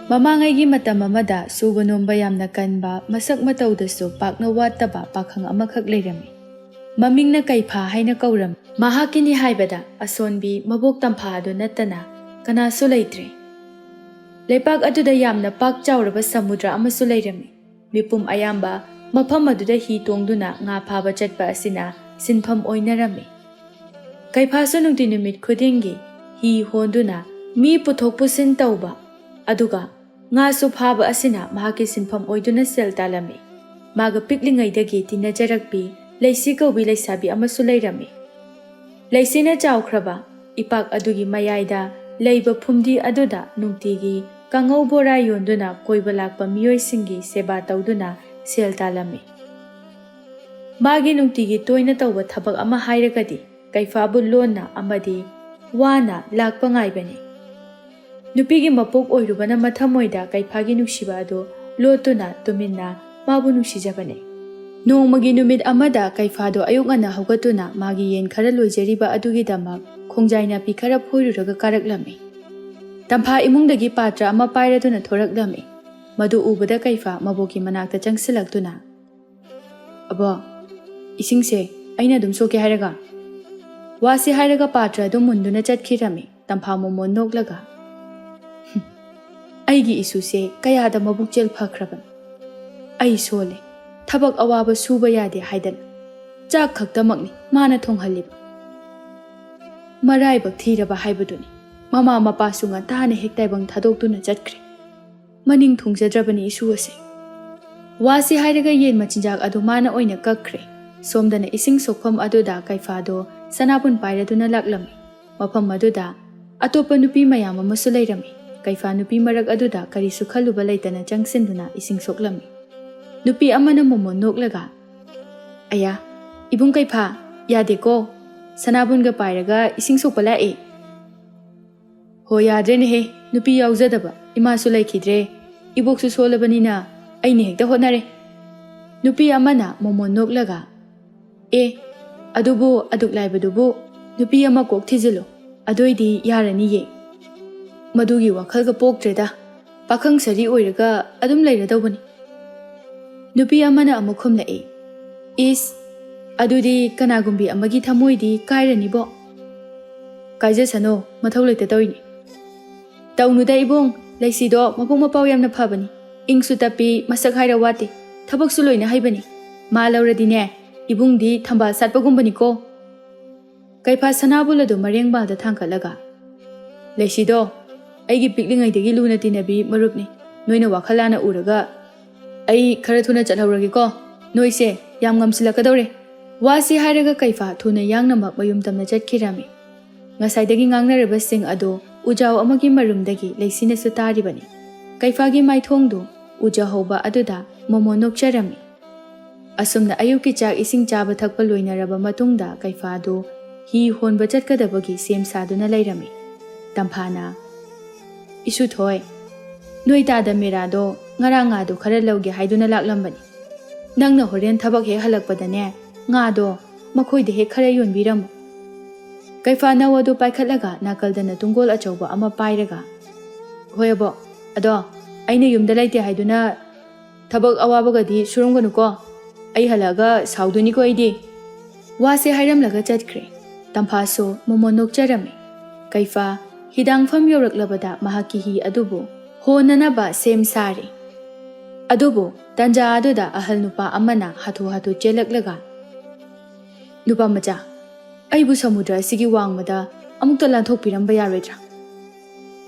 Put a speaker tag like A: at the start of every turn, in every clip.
A: ꯃꯃꯥꯡꯉꯩꯒꯤ ꯃꯇꯝ ꯑꯃꯗ ꯁꯨꯕ ꯅꯣꯝꯕ ꯌꯥꯝꯅ ꯀꯟꯕ ꯃꯁꯛ ꯃꯇꯧꯗꯁꯨ ꯄꯥꯛꯅ ꯋꯥꯠꯇꯕ ꯄꯥꯈꯪ ꯑꯃꯈꯛ ꯂꯩꯔꯝꯃꯤ꯫ ꯃꯃꯤꯡꯅ ꯀꯩꯐꯥ ꯍꯥꯏꯅ ꯀꯧꯔꯝꯃꯤ꯫ ꯃꯍꯥꯛꯀꯤꯅꯤ ꯍꯥꯏꯕꯗ ꯑꯁꯣꯟꯕꯤ ꯃꯕꯣꯛ ꯇꯝꯐꯥ ꯑꯗꯨ ꯅꯠꯇꯅ ꯀꯅꯥꯁꯨ ꯂꯩꯇ꯭ꯔꯦ꯫ ꯂꯩꯄꯥꯛ ꯑꯗꯨꯗ ꯌꯥꯝꯅ ꯄꯥꯛ ꯆꯥꯎꯔꯕ ꯁꯃꯨꯗ꯭ꯔ ꯑꯃꯁꯨ ꯂꯩꯔꯝꯃꯤ꯫ ꯃꯤꯄꯨꯝ ꯑꯌꯥꯝꯕ ꯃꯐꯝ ꯑꯗꯨꯗ ꯍꯤ ꯇꯣꯡꯗꯨꯅ ꯉꯥ ꯐꯥꯕ ꯆꯠꯄ ꯑꯁꯤꯅ ꯁꯤꯟꯐꯝ ꯑꯣꯏꯅꯔꯝꯃꯤ꯫ ꯀꯩꯐꯥꯁꯨ ꯅꯨꯡꯇꯤ ꯅꯨꯃꯤꯠ ꯈꯨꯗꯤꯡꯒꯤ ꯍꯤ ꯍꯣꯟꯗꯨꯅ ꯃꯤ ꯄꯨꯊꯣꯛ ꯄꯨꯁꯤꯟ ꯇꯧꯕ ꯑꯗꯨꯒ ꯉꯥꯁꯨ ꯐꯥꯕ ꯑꯁꯤꯅ ꯃꯍꯥꯛꯀꯤ ꯁꯤꯟꯐꯝ ꯑꯣꯏꯗꯨꯅ ꯁꯦꯜ ꯇꯥꯜꯂꯝꯃꯤ꯫ ꯃꯥꯒ ꯄꯤꯛꯂꯤꯉꯩꯗꯒꯤ ꯇꯤꯟꯅꯖꯔꯛꯄꯤ ꯂꯩꯁꯤ ꯀꯧꯕꯤ ꯂꯩꯁꯥꯕꯤ ꯑꯃꯁꯨ ꯂꯩꯔꯝꯃꯤ꯫ ꯂꯩꯁꯤꯅ ꯆꯥꯎꯈ꯭ꯔꯕ ꯏꯄꯥꯛ ꯑꯗꯨꯒꯤ ꯃꯌꯥꯏꯗ ꯂꯩꯕ ꯐꯨꯝꯗꯤ ꯑꯗꯨꯗ ꯅꯨꯡꯇꯤꯒꯤ ꯀꯥꯡꯉꯧ ꯕꯣꯔꯥ ꯌꯣꯟꯗꯨꯅ ꯀꯣꯏꯕ ꯂꯥꯛꯄ ꯃꯤꯑꯣꯏꯁꯤꯡꯒꯤ ꯁꯦꯕꯥ ꯇꯧꯗꯨꯅ ꯁꯦꯜ ꯇꯥꯜꯂꯝꯃꯤ꯫ ꯃꯥꯒꯤ ꯅꯨꯡꯇꯤꯒꯤ ꯇꯣꯏꯅ ꯇꯧꯕ ꯊꯕꯛ ꯑꯃ ꯍꯥꯏꯔꯒꯗꯤ ꯀꯩꯐꯥꯕꯨ ꯂꯣꯟꯅ ꯑꯃꯗꯤ ꯋꯥꯅ ꯂꯥꯛꯄ ꯉꯥꯏꯕꯅꯤ꯫ ꯅꯨꯄꯤꯒꯤ ꯃꯄꯣꯛ ꯑꯣꯏꯔꯨꯕꯅ ꯃꯊꯃꯣꯏꯗ ꯀꯩꯐꯥꯒꯤ ꯅꯨꯡꯁꯤꯕ ꯑꯗꯨ ꯂꯣꯠꯇꯨꯅ ꯇꯨꯃꯤꯟꯅ ꯃꯥꯕꯨ ꯅꯨꯡꯁꯤꯖꯕꯅꯤ꯫ ꯅꯣꯡꯃꯒꯤ ꯅꯨꯃꯤꯠ ꯑꯃꯗ ꯀꯩꯐꯥꯗꯣ ꯑꯌꯨꯛ ꯉꯟꯅ ꯍꯧꯒꯠꯇꯨꯅ ꯃꯥꯒꯤ ꯌꯦꯟ ꯈꯔ ꯂꯣꯏꯖꯔꯤꯕ ꯑꯗꯨꯒꯤꯗꯃꯛ ꯈꯣꯡꯖꯥꯏ ꯅꯥꯄꯤ ꯈꯔ ꯐꯣꯏꯔꯨꯔꯒ ꯀꯥꯔꯛꯂꯝꯃꯤ꯫ ꯇꯝꯐꯥ ꯏꯃꯨꯡꯗꯒꯤ ꯄꯥꯇ꯭ꯔ ꯑꯃ ꯄꯥꯏꯔꯗꯨꯅ ꯊꯣꯔꯛꯂꯝꯃꯤ꯫ ꯃꯗꯨ ꯎꯕꯗ ꯀꯩꯐꯥ ꯃꯕꯣꯛꯀꯤ ꯃꯅꯥꯛꯇ ꯆꯪꯁꯤꯜꯂꯛꯇꯨꯅ, "ꯑꯕꯣ, ꯏꯁꯤꯡꯁꯦ ꯑꯩꯅ ꯑꯗꯨꯝ ꯁꯣꯛꯀꯦ ꯍꯥꯏꯔꯒ?" ꯋꯥꯁꯤ ꯍꯥꯏꯔꯒ ꯄꯥꯇ꯭ꯔ ꯑꯗꯨ ꯃꯨꯟꯗꯨꯅ ꯆꯠꯈꯤꯔꯝꯃꯤ꯫ ꯇꯝꯐꯥ ꯃꯣꯃꯣꯟ ꯅꯣꯛꯂꯒ, "ꯑꯩꯒꯤ ꯏꯁꯨꯁꯦ ꯀꯌꯥꯗ ꯃꯕꯨꯛꯆꯦꯜ ꯐꯈ꯭ꯔꯕꯅꯤ꯫ ꯑꯩ ꯁꯣꯜꯂꯦ, ꯊꯕꯛ ꯑꯋꯥꯕ ꯁꯨꯕ ꯌꯥꯗꯦ ꯍꯥꯏꯗꯅ ꯆꯥꯛ ꯈꯛꯇꯃꯛꯅꯤ ꯃꯥꯅ ꯊꯣꯡꯍꯜꯂꯤꯕ꯫ ꯃꯔꯥꯏꯕꯛ ꯊꯤꯔꯕ ꯍꯥꯏꯕꯗꯨꯅꯤ꯫ ꯃꯃꯥ ꯃꯄꯥꯁꯨ ꯉꯟꯇꯥꯅ ꯍꯦꯛ ꯇꯥꯏꯕꯪ ꯊꯥꯗꯣꯛꯇꯨꯅ ꯆꯠꯈ꯭ꯔꯦ꯫ ꯃꯅꯤꯡ ꯊꯨꯡꯖꯗ꯭ꯔꯕꯅꯤ ꯏꯁꯨ ꯑꯁꯦ." ꯋꯥꯁꯤ ꯍꯥꯏꯔꯒ ꯌꯦꯟ ꯃꯆꯤꯟꯖꯥꯛ ꯑꯗꯨ ꯃꯥꯅ ꯑꯣꯏꯅ ꯀꯛꯈ꯭ꯔꯦ꯫ ꯁꯣꯝꯗꯅ ꯏꯁꯤꯡ ꯁꯣꯛꯐꯝ ꯑꯗꯨꯗ ꯀꯩꯐꯥꯗꯣ ꯁꯅꯥꯕꯨꯟ ꯄꯥꯏꯔꯗꯨꯅ ꯂꯥꯛꯂꯝꯃꯤ꯫ ꯃꯐꯝ ꯑꯗꯨꯗ ꯑꯇꯣꯞꯄ ꯅꯨꯄꯤ ꯃꯌꯥꯝ ꯑꯃꯁꯨ ꯂꯩꯔꯝꯃꯤ꯫ ꯀꯩꯐꯥ ꯅꯨꯄꯤ ꯃꯔꯛ ꯑꯗꯨꯗ ꯀꯔꯤꯁꯨ ꯈꯜꯂꯨꯕ ꯂꯩꯇꯅ ꯆꯪꯁꯤꯟꯗꯨꯅ ꯏꯁꯤꯡ ꯁꯣꯛꯂꯝꯃꯤ꯫ ꯅꯨꯄꯤ ꯑꯃꯅ ꯃꯣꯃꯣꯟ ꯅꯣꯛꯂꯒ, "ꯑꯌꯥ, ꯏꯕꯨꯡ ꯀꯩꯐꯥ, ꯌꯥꯗꯦꯀꯣ, ꯁꯅꯥꯕꯨꯟꯒ ꯄꯥꯏꯔꯒ ꯏꯁꯤꯡ ꯁꯣꯛꯄ ꯂꯥꯛꯑꯦ." "ꯍꯣ, ꯌꯥꯗ꯭ꯔꯦꯅꯦꯍꯦ, ꯅꯨꯄꯤ ꯌꯥꯎꯖꯗꯕ ꯏꯃꯥꯁꯨ ꯂꯩꯈꯤꯗ꯭ꯔꯦ, ꯏꯕꯣꯛꯁꯨ ꯁꯣꯜꯂꯕꯅꯤꯅ ꯑꯩꯅ ꯍꯦꯛꯇ ꯍꯣꯠꯅꯔꯦ." ꯅꯨꯄꯤ ꯑꯃꯅ ꯃꯣꯃꯣꯟ ꯅꯣꯛꯂꯒ, "ꯑꯦ, ꯑꯗꯨꯕꯨ ꯑꯗꯨꯛ ꯂꯥꯏꯕꯗꯨꯕꯨ ꯅꯨꯄꯤ ꯑꯃ ꯀꯣꯛ ꯊꯤꯖꯤꯜꯂꯨ, ꯑꯗꯨꯏꯗꯤ ꯌꯥꯔꯅꯤꯌꯦ." "ꯃꯗꯨꯒꯤ ꯋꯥꯈꯜꯒ ꯄꯣꯛꯇ꯭ꯔꯦꯗ, ꯄꯥꯈꯪ ꯁꯥꯔꯤ ꯑꯣꯏꯔꯒ ꯑꯗꯨꯝ ꯂꯩꯔꯗꯧꯕꯅꯤ." ꯅꯨꯄꯤ ꯑꯃꯅ ꯑꯃꯨꯛ ꯈꯨꯝꯂꯛꯏ, "ꯏꯁ, ꯑꯗꯨꯗꯤ ꯀꯅꯥꯒꯨꯝꯕꯤ ꯑꯃꯒꯤ ꯊꯃꯣꯏꯗꯤ ꯀꯥꯏꯔꯅꯤꯕꯣ." "ꯀꯥꯏꯖꯁꯅꯣ, ꯃꯊꯧ ꯂꯩꯇ ꯇꯧꯏꯅꯤ." "ꯇꯧꯅꯨꯗ ꯏꯕꯨꯡ, ꯂꯩꯁꯤꯗꯣ ꯃꯕꯨꯡ ꯃꯄꯥꯎ ꯌꯥꯝꯅ ꯐꯕꯅꯤ, ꯏꯪꯁꯨ ꯇꯞꯄꯤ, ꯃꯁꯛ ꯍꯥꯏꯔ ꯋꯥꯠꯇꯦ, ꯊꯕꯛꯁꯨ ꯂꯣꯏꯅ ꯍꯩꯕꯅꯤ. ꯃꯥ ꯂꯧꯔꯗꯤꯅꯦ, ꯏꯕꯨꯡꯗꯤ ꯊꯝꯕꯥꯜ ꯁꯥꯠꯄꯒꯨꯝꯕꯅꯤꯀꯣ." ꯀꯩꯐꯥ ꯁꯅꯥꯕꯨꯟ ꯑꯗꯨ ꯃꯔꯦꯡꯕꯥꯜꯗ ꯊꯥꯡꯀꯠꯂꯒ, "ꯂꯩꯁꯤꯗꯣ, ꯑꯩꯒꯤ ꯄꯤꯛꯂꯤꯉꯩꯗꯒꯤ ꯂꯨꯅ ꯇꯤꯟꯅꯕꯤ ꯃꯔꯨꯞꯅꯤ. ꯅꯣꯏꯅ ꯋꯥꯈꯜ ꯂꯥꯟꯅ ꯎꯔꯒ ꯑꯩ ꯈꯔ ꯊꯨꯅ ꯆꯠꯍꯧꯔꯒꯦꯀꯣ, ꯅꯣꯏꯁꯦ ꯌꯥꯝ ꯉꯝꯁꯤꯜꯂꯛꯀꯗꯧꯔꯦ." ꯋꯥꯁꯤ ꯍꯥꯏꯔꯒ ꯀꯩꯐꯥ ꯊꯨꯅ ꯌꯥꯡꯅꯃꯛ ꯃꯌꯨꯝ ꯇꯝꯅ ꯆꯠꯈꯤꯔꯝꯃꯤ꯫ ꯉꯁꯥꯏꯗꯒꯤ ꯉꯥꯡꯅꯔꯤꯕꯁꯤꯡ ꯑꯗꯨ ꯎꯖꯥꯎ ꯑꯃꯒꯤ ꯃꯔꯨꯝꯗꯒꯤ ꯂꯩꯁꯤꯅꯁꯨ ꯇꯥꯔꯤꯕꯅꯤ꯫ ꯀꯩꯐꯥꯒꯤ ꯃꯥꯏꯊꯣꯡꯗꯨ ꯎꯖꯍꯧꯕ ꯑꯗꯨꯗ ꯃꯣꯃꯣꯟ ꯅꯣꯛꯆꯔꯝꯃꯤ꯫ ꯑꯁꯨꯝꯅ ꯑꯌꯨꯛꯀꯤ ꯆꯥꯛ ꯏꯁꯤꯡ ꯆꯥꯕ ꯊꯛꯄ ꯂꯣꯏꯅꯔꯕ ꯃꯇꯨꯡꯗ ꯀꯩꯐꯥꯗꯨ ꯍꯤ ꯍꯣꯟꯕ ꯆꯠꯀꯗꯕꯒꯤ ꯁꯦꯝ ꯁꯥꯗꯨꯅ ꯂꯩꯔꯝꯃꯤ꯫ ꯇꯝꯐꯥꯅ, "ꯏꯁꯨꯊꯣꯏ, ꯅꯣꯏ ꯇꯥꯗ ꯃꯦꯔꯥꯗꯣ ꯉꯔꯥꯡ ꯉꯥꯗꯣ ꯈꯔ ꯂꯧꯒꯦ ꯍꯥꯏꯗꯨꯅ ꯂꯥꯛꯂꯝꯕꯅꯤ꯫ ꯅꯪꯅ ꯍꯣꯔꯦꯟ ꯊꯕꯛ ꯍꯦꯛ ꯍꯜꯂꯛꯄꯗꯅꯦ, ꯉꯥꯗꯣ ꯃꯈꯣꯏꯗ ꯍꯦꯛ ꯈꯔ ꯌꯣꯟꯕꯤꯔꯝꯃꯨ." ꯀꯩꯐꯥ ꯅꯧ ꯑꯗꯨ ꯄꯥꯏꯈꯠꯂꯒ ꯅꯥꯀꯜꯗꯅ ꯇꯨꯡꯒꯣꯜ ꯑꯆꯧꯕ ꯑꯃ ꯄꯥꯏꯔꯒ, "ꯍꯣꯏ ꯑꯕꯣ, ꯑꯗꯣ ꯑꯩꯅ ꯌꯨꯝꯗ ꯂꯩꯇꯦ ꯍꯥꯏꯗꯨꯅ ꯊꯕꯛ ꯑꯋꯥꯕꯒꯗꯤ ꯁꯨꯔꯝꯒꯅꯨꯀꯣ, ꯑꯩ ꯍꯜꯂꯛꯑꯒ ꯁꯥꯎꯗꯣꯏꯅꯤꯀꯣ ꯑꯩꯗꯤ." ꯋꯥꯁꯦ ꯍꯥꯏꯔꯝꯂꯒ ꯆꯠꯈ꯭ꯔꯦ꯫ ꯇꯝꯐꯥꯁꯨ ꯃꯣꯃꯣꯟ ꯅꯣꯛꯆꯔꯝꯃꯤ꯫ ꯀꯩꯐꯥ ꯍꯤꯗꯥꯡꯐꯝ ꯌꯧꯔꯛꯂꯕꯗ ꯃꯍꯥꯛꯀꯤ ꯍꯤ ꯑꯗꯨꯕꯨ ꯍꯣꯟꯅꯅꯕ ꯁꯦꯝ ꯁꯥꯔꯤ꯫ ꯑꯗꯨꯕꯨ ꯇꯟꯖꯥ ꯑꯗꯨꯗ ꯑꯍꯜ ꯅꯨꯄꯥ ꯑꯃꯅ ꯍꯥꯊꯨ ꯍꯥꯊꯨ ꯆꯦꯜꯂꯛꯂꯒ, "ꯅꯨꯄꯥ ꯃꯆꯥ, ꯑꯩꯕꯨ ꯁꯃꯨꯗ꯭ꯔ ꯑꯁꯤꯒꯤ ꯋꯥꯡꯃꯗ ꯑꯃꯨꯛꯇ ꯂꯥꯟꯊꯣꯛꯄꯤꯔꯝꯕ ꯌꯥꯔꯣꯏꯗ꯭ꯔꯥ?"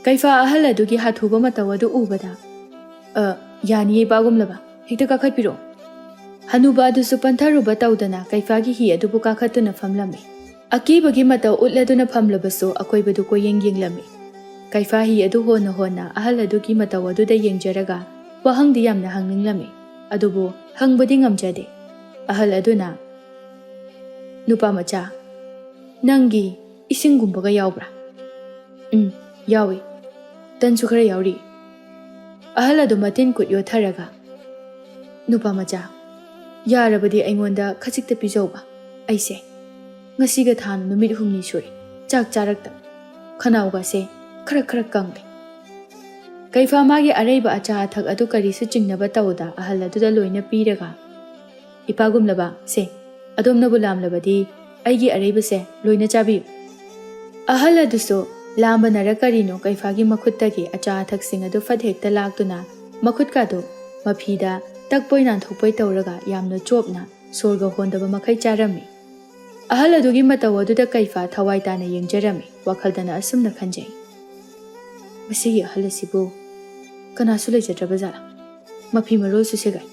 A: ꯀꯩꯐꯥ ꯑꯍꯜ ꯑꯗꯨꯒꯤ ꯍꯥꯊꯨꯕ ꯃꯇꯧ ꯑꯗꯨ ꯎꯕꯗ, "ꯌꯥꯅꯤꯌꯦ ꯄꯥꯒꯨꯝꯂꯕ, ꯍꯦꯛꯇ ꯀꯥꯈꯠꯄꯤꯔꯣ." ꯍꯅꯨꯕ ꯑꯗꯨꯁꯨ ꯄꯟꯊꯔꯨꯕ ꯇꯧꯗꯅ ꯀꯩꯐꯥꯒꯤ ꯍꯤ ꯑꯗꯨꯕꯨ ꯀꯥꯈꯠꯇꯨꯅ ꯐꯝꯂꯝꯃꯤ꯫ ꯑꯀꯤꯕꯒꯤ ꯃꯇꯧ ꯎꯠꯂꯗꯨꯅ ꯐꯝꯂꯕꯁꯨ ꯑꯀꯣꯏꯕꯗꯨ ꯀꯣꯏꯌꯦꯡ ꯌꯦꯡꯂꯝꯃꯤ꯫ ꯀꯩꯐꯥ ꯍꯤ ꯑꯗꯨ ꯍꯣꯟꯅ ꯍꯣꯟꯅ ꯑꯍꯜ ꯑꯗꯨꯒꯤ ꯃꯇꯧ ꯑꯗꯨꯗ ꯌꯦꯡꯖꯔꯒ ꯋꯥꯍꯪꯗꯤ ꯌꯥꯝꯅ ꯍꯪꯅꯤꯡꯂꯝꯃꯤ, ꯑꯗꯨꯕꯨ ꯍꯪꯕꯗꯤ ꯉꯝꯖꯗꯦ꯫ ꯑꯍꯜ ꯑꯗꯨꯅ, "ꯅꯨꯄꯥ ꯃꯆꯥ, ꯅꯪꯒꯤ ꯏꯁꯤꯡꯒꯨꯝꯕꯒ ꯌꯥꯎꯕ꯭ꯔꯥ?" "ꯌꯥꯎꯏ, ꯇꯟꯁꯨ ꯈꯔ ꯌꯥꯎꯔꯤ." ꯑꯍꯜ ꯑꯗꯨ ꯃꯇꯤꯟ ꯀꯨꯠ ꯌꯣꯠꯊꯔꯒ, "ꯅꯨꯄꯥ ꯃꯆꯥ, ꯌꯥꯔꯕꯗꯤ ꯑꯩꯉꯣꯟꯗ ꯈꯖꯤꯛꯇ ꯄꯤꯖꯧꯕ. ꯑꯩꯁꯦ ꯉꯁꯤꯒ ꯊꯥꯅ ꯅꯨꯃꯤꯠ 8 ꯁꯨꯔꯦ ꯆꯥꯛ ꯆꯥꯔꯛꯇꯕ, ꯈꯅꯥꯎꯒꯁꯦ ꯈꯔ ꯈꯔ ꯀꯪꯂꯦ." ꯀꯩꯐꯥ ꯃꯥꯒꯤ ꯑꯔꯩꯕ ꯑꯆꯥ ꯑꯊꯛ ꯑꯗꯨ ꯀꯔꯤꯁꯨ ꯆꯤꯡꯅꯕ ꯇꯧꯗ ꯑꯍꯜ ꯑꯗꯨꯗ ꯂꯣꯏꯅ ꯄꯤꯔꯒ ꯏꯄꯥꯒꯨꯝꯂꯕ ꯁꯦ ꯑꯗꯣꯝꯅꯕꯨ ꯂꯥꯝꯂꯕꯗꯤ ꯑꯩꯒꯤ ꯑꯔꯩꯕꯁꯦ ꯂꯣꯏꯅ ꯆꯥꯕꯤꯌꯨ꯫ ꯑꯍꯜ ꯑꯗꯨꯁꯨ ꯂꯥꯝꯕꯅꯔ ꯀꯔꯤꯅꯣ ꯀꯩꯐꯥꯒꯤ ꯃꯈꯨꯠꯇꯒꯤ ꯑꯆꯥ ꯑꯊꯛꯁꯤꯡ ꯑꯗꯨ ꯐꯠ ꯍꯦꯛꯇ ꯂꯥꯛꯇꯨꯅ ꯃꯈꯨꯠꯀꯥꯗꯨ ꯃꯐꯤꯗ ꯇꯛꯄꯣꯏ ꯅꯥꯟꯊꯣꯛꯄꯣꯏ ꯇꯧꯔꯒ ꯌꯥꯝꯅ ꯆꯣꯞꯅ ꯁꯣꯔꯒ ꯍꯣꯟꯗꯕ ꯃꯈꯩ ꯆꯥꯔꯝꯃꯤ꯫ ꯑꯍꯜ ꯑꯗꯨꯒꯤ ꯃꯇꯧ ꯑꯗꯨꯗ ꯀꯩꯐꯥ ꯊꯋꯥꯏ ꯇꯥꯅ ꯌꯦꯡꯖꯔꯝꯃꯤ꯫ ꯋꯥꯈꯜꯗꯅ ꯑꯁꯨꯝꯅ ꯈꯟꯖꯩ, ꯃꯁꯤꯒꯤ ꯑꯍꯜ ꯑꯁꯤꯕꯨ ꯀꯅꯥꯁꯨ ꯂꯩꯖꯗ꯭ꯔꯕ ꯖꯥꯠꯂꯥ? ꯃꯐꯤ ꯃꯔꯣꯜꯁꯨ ꯁꯦꯒꯥꯏ,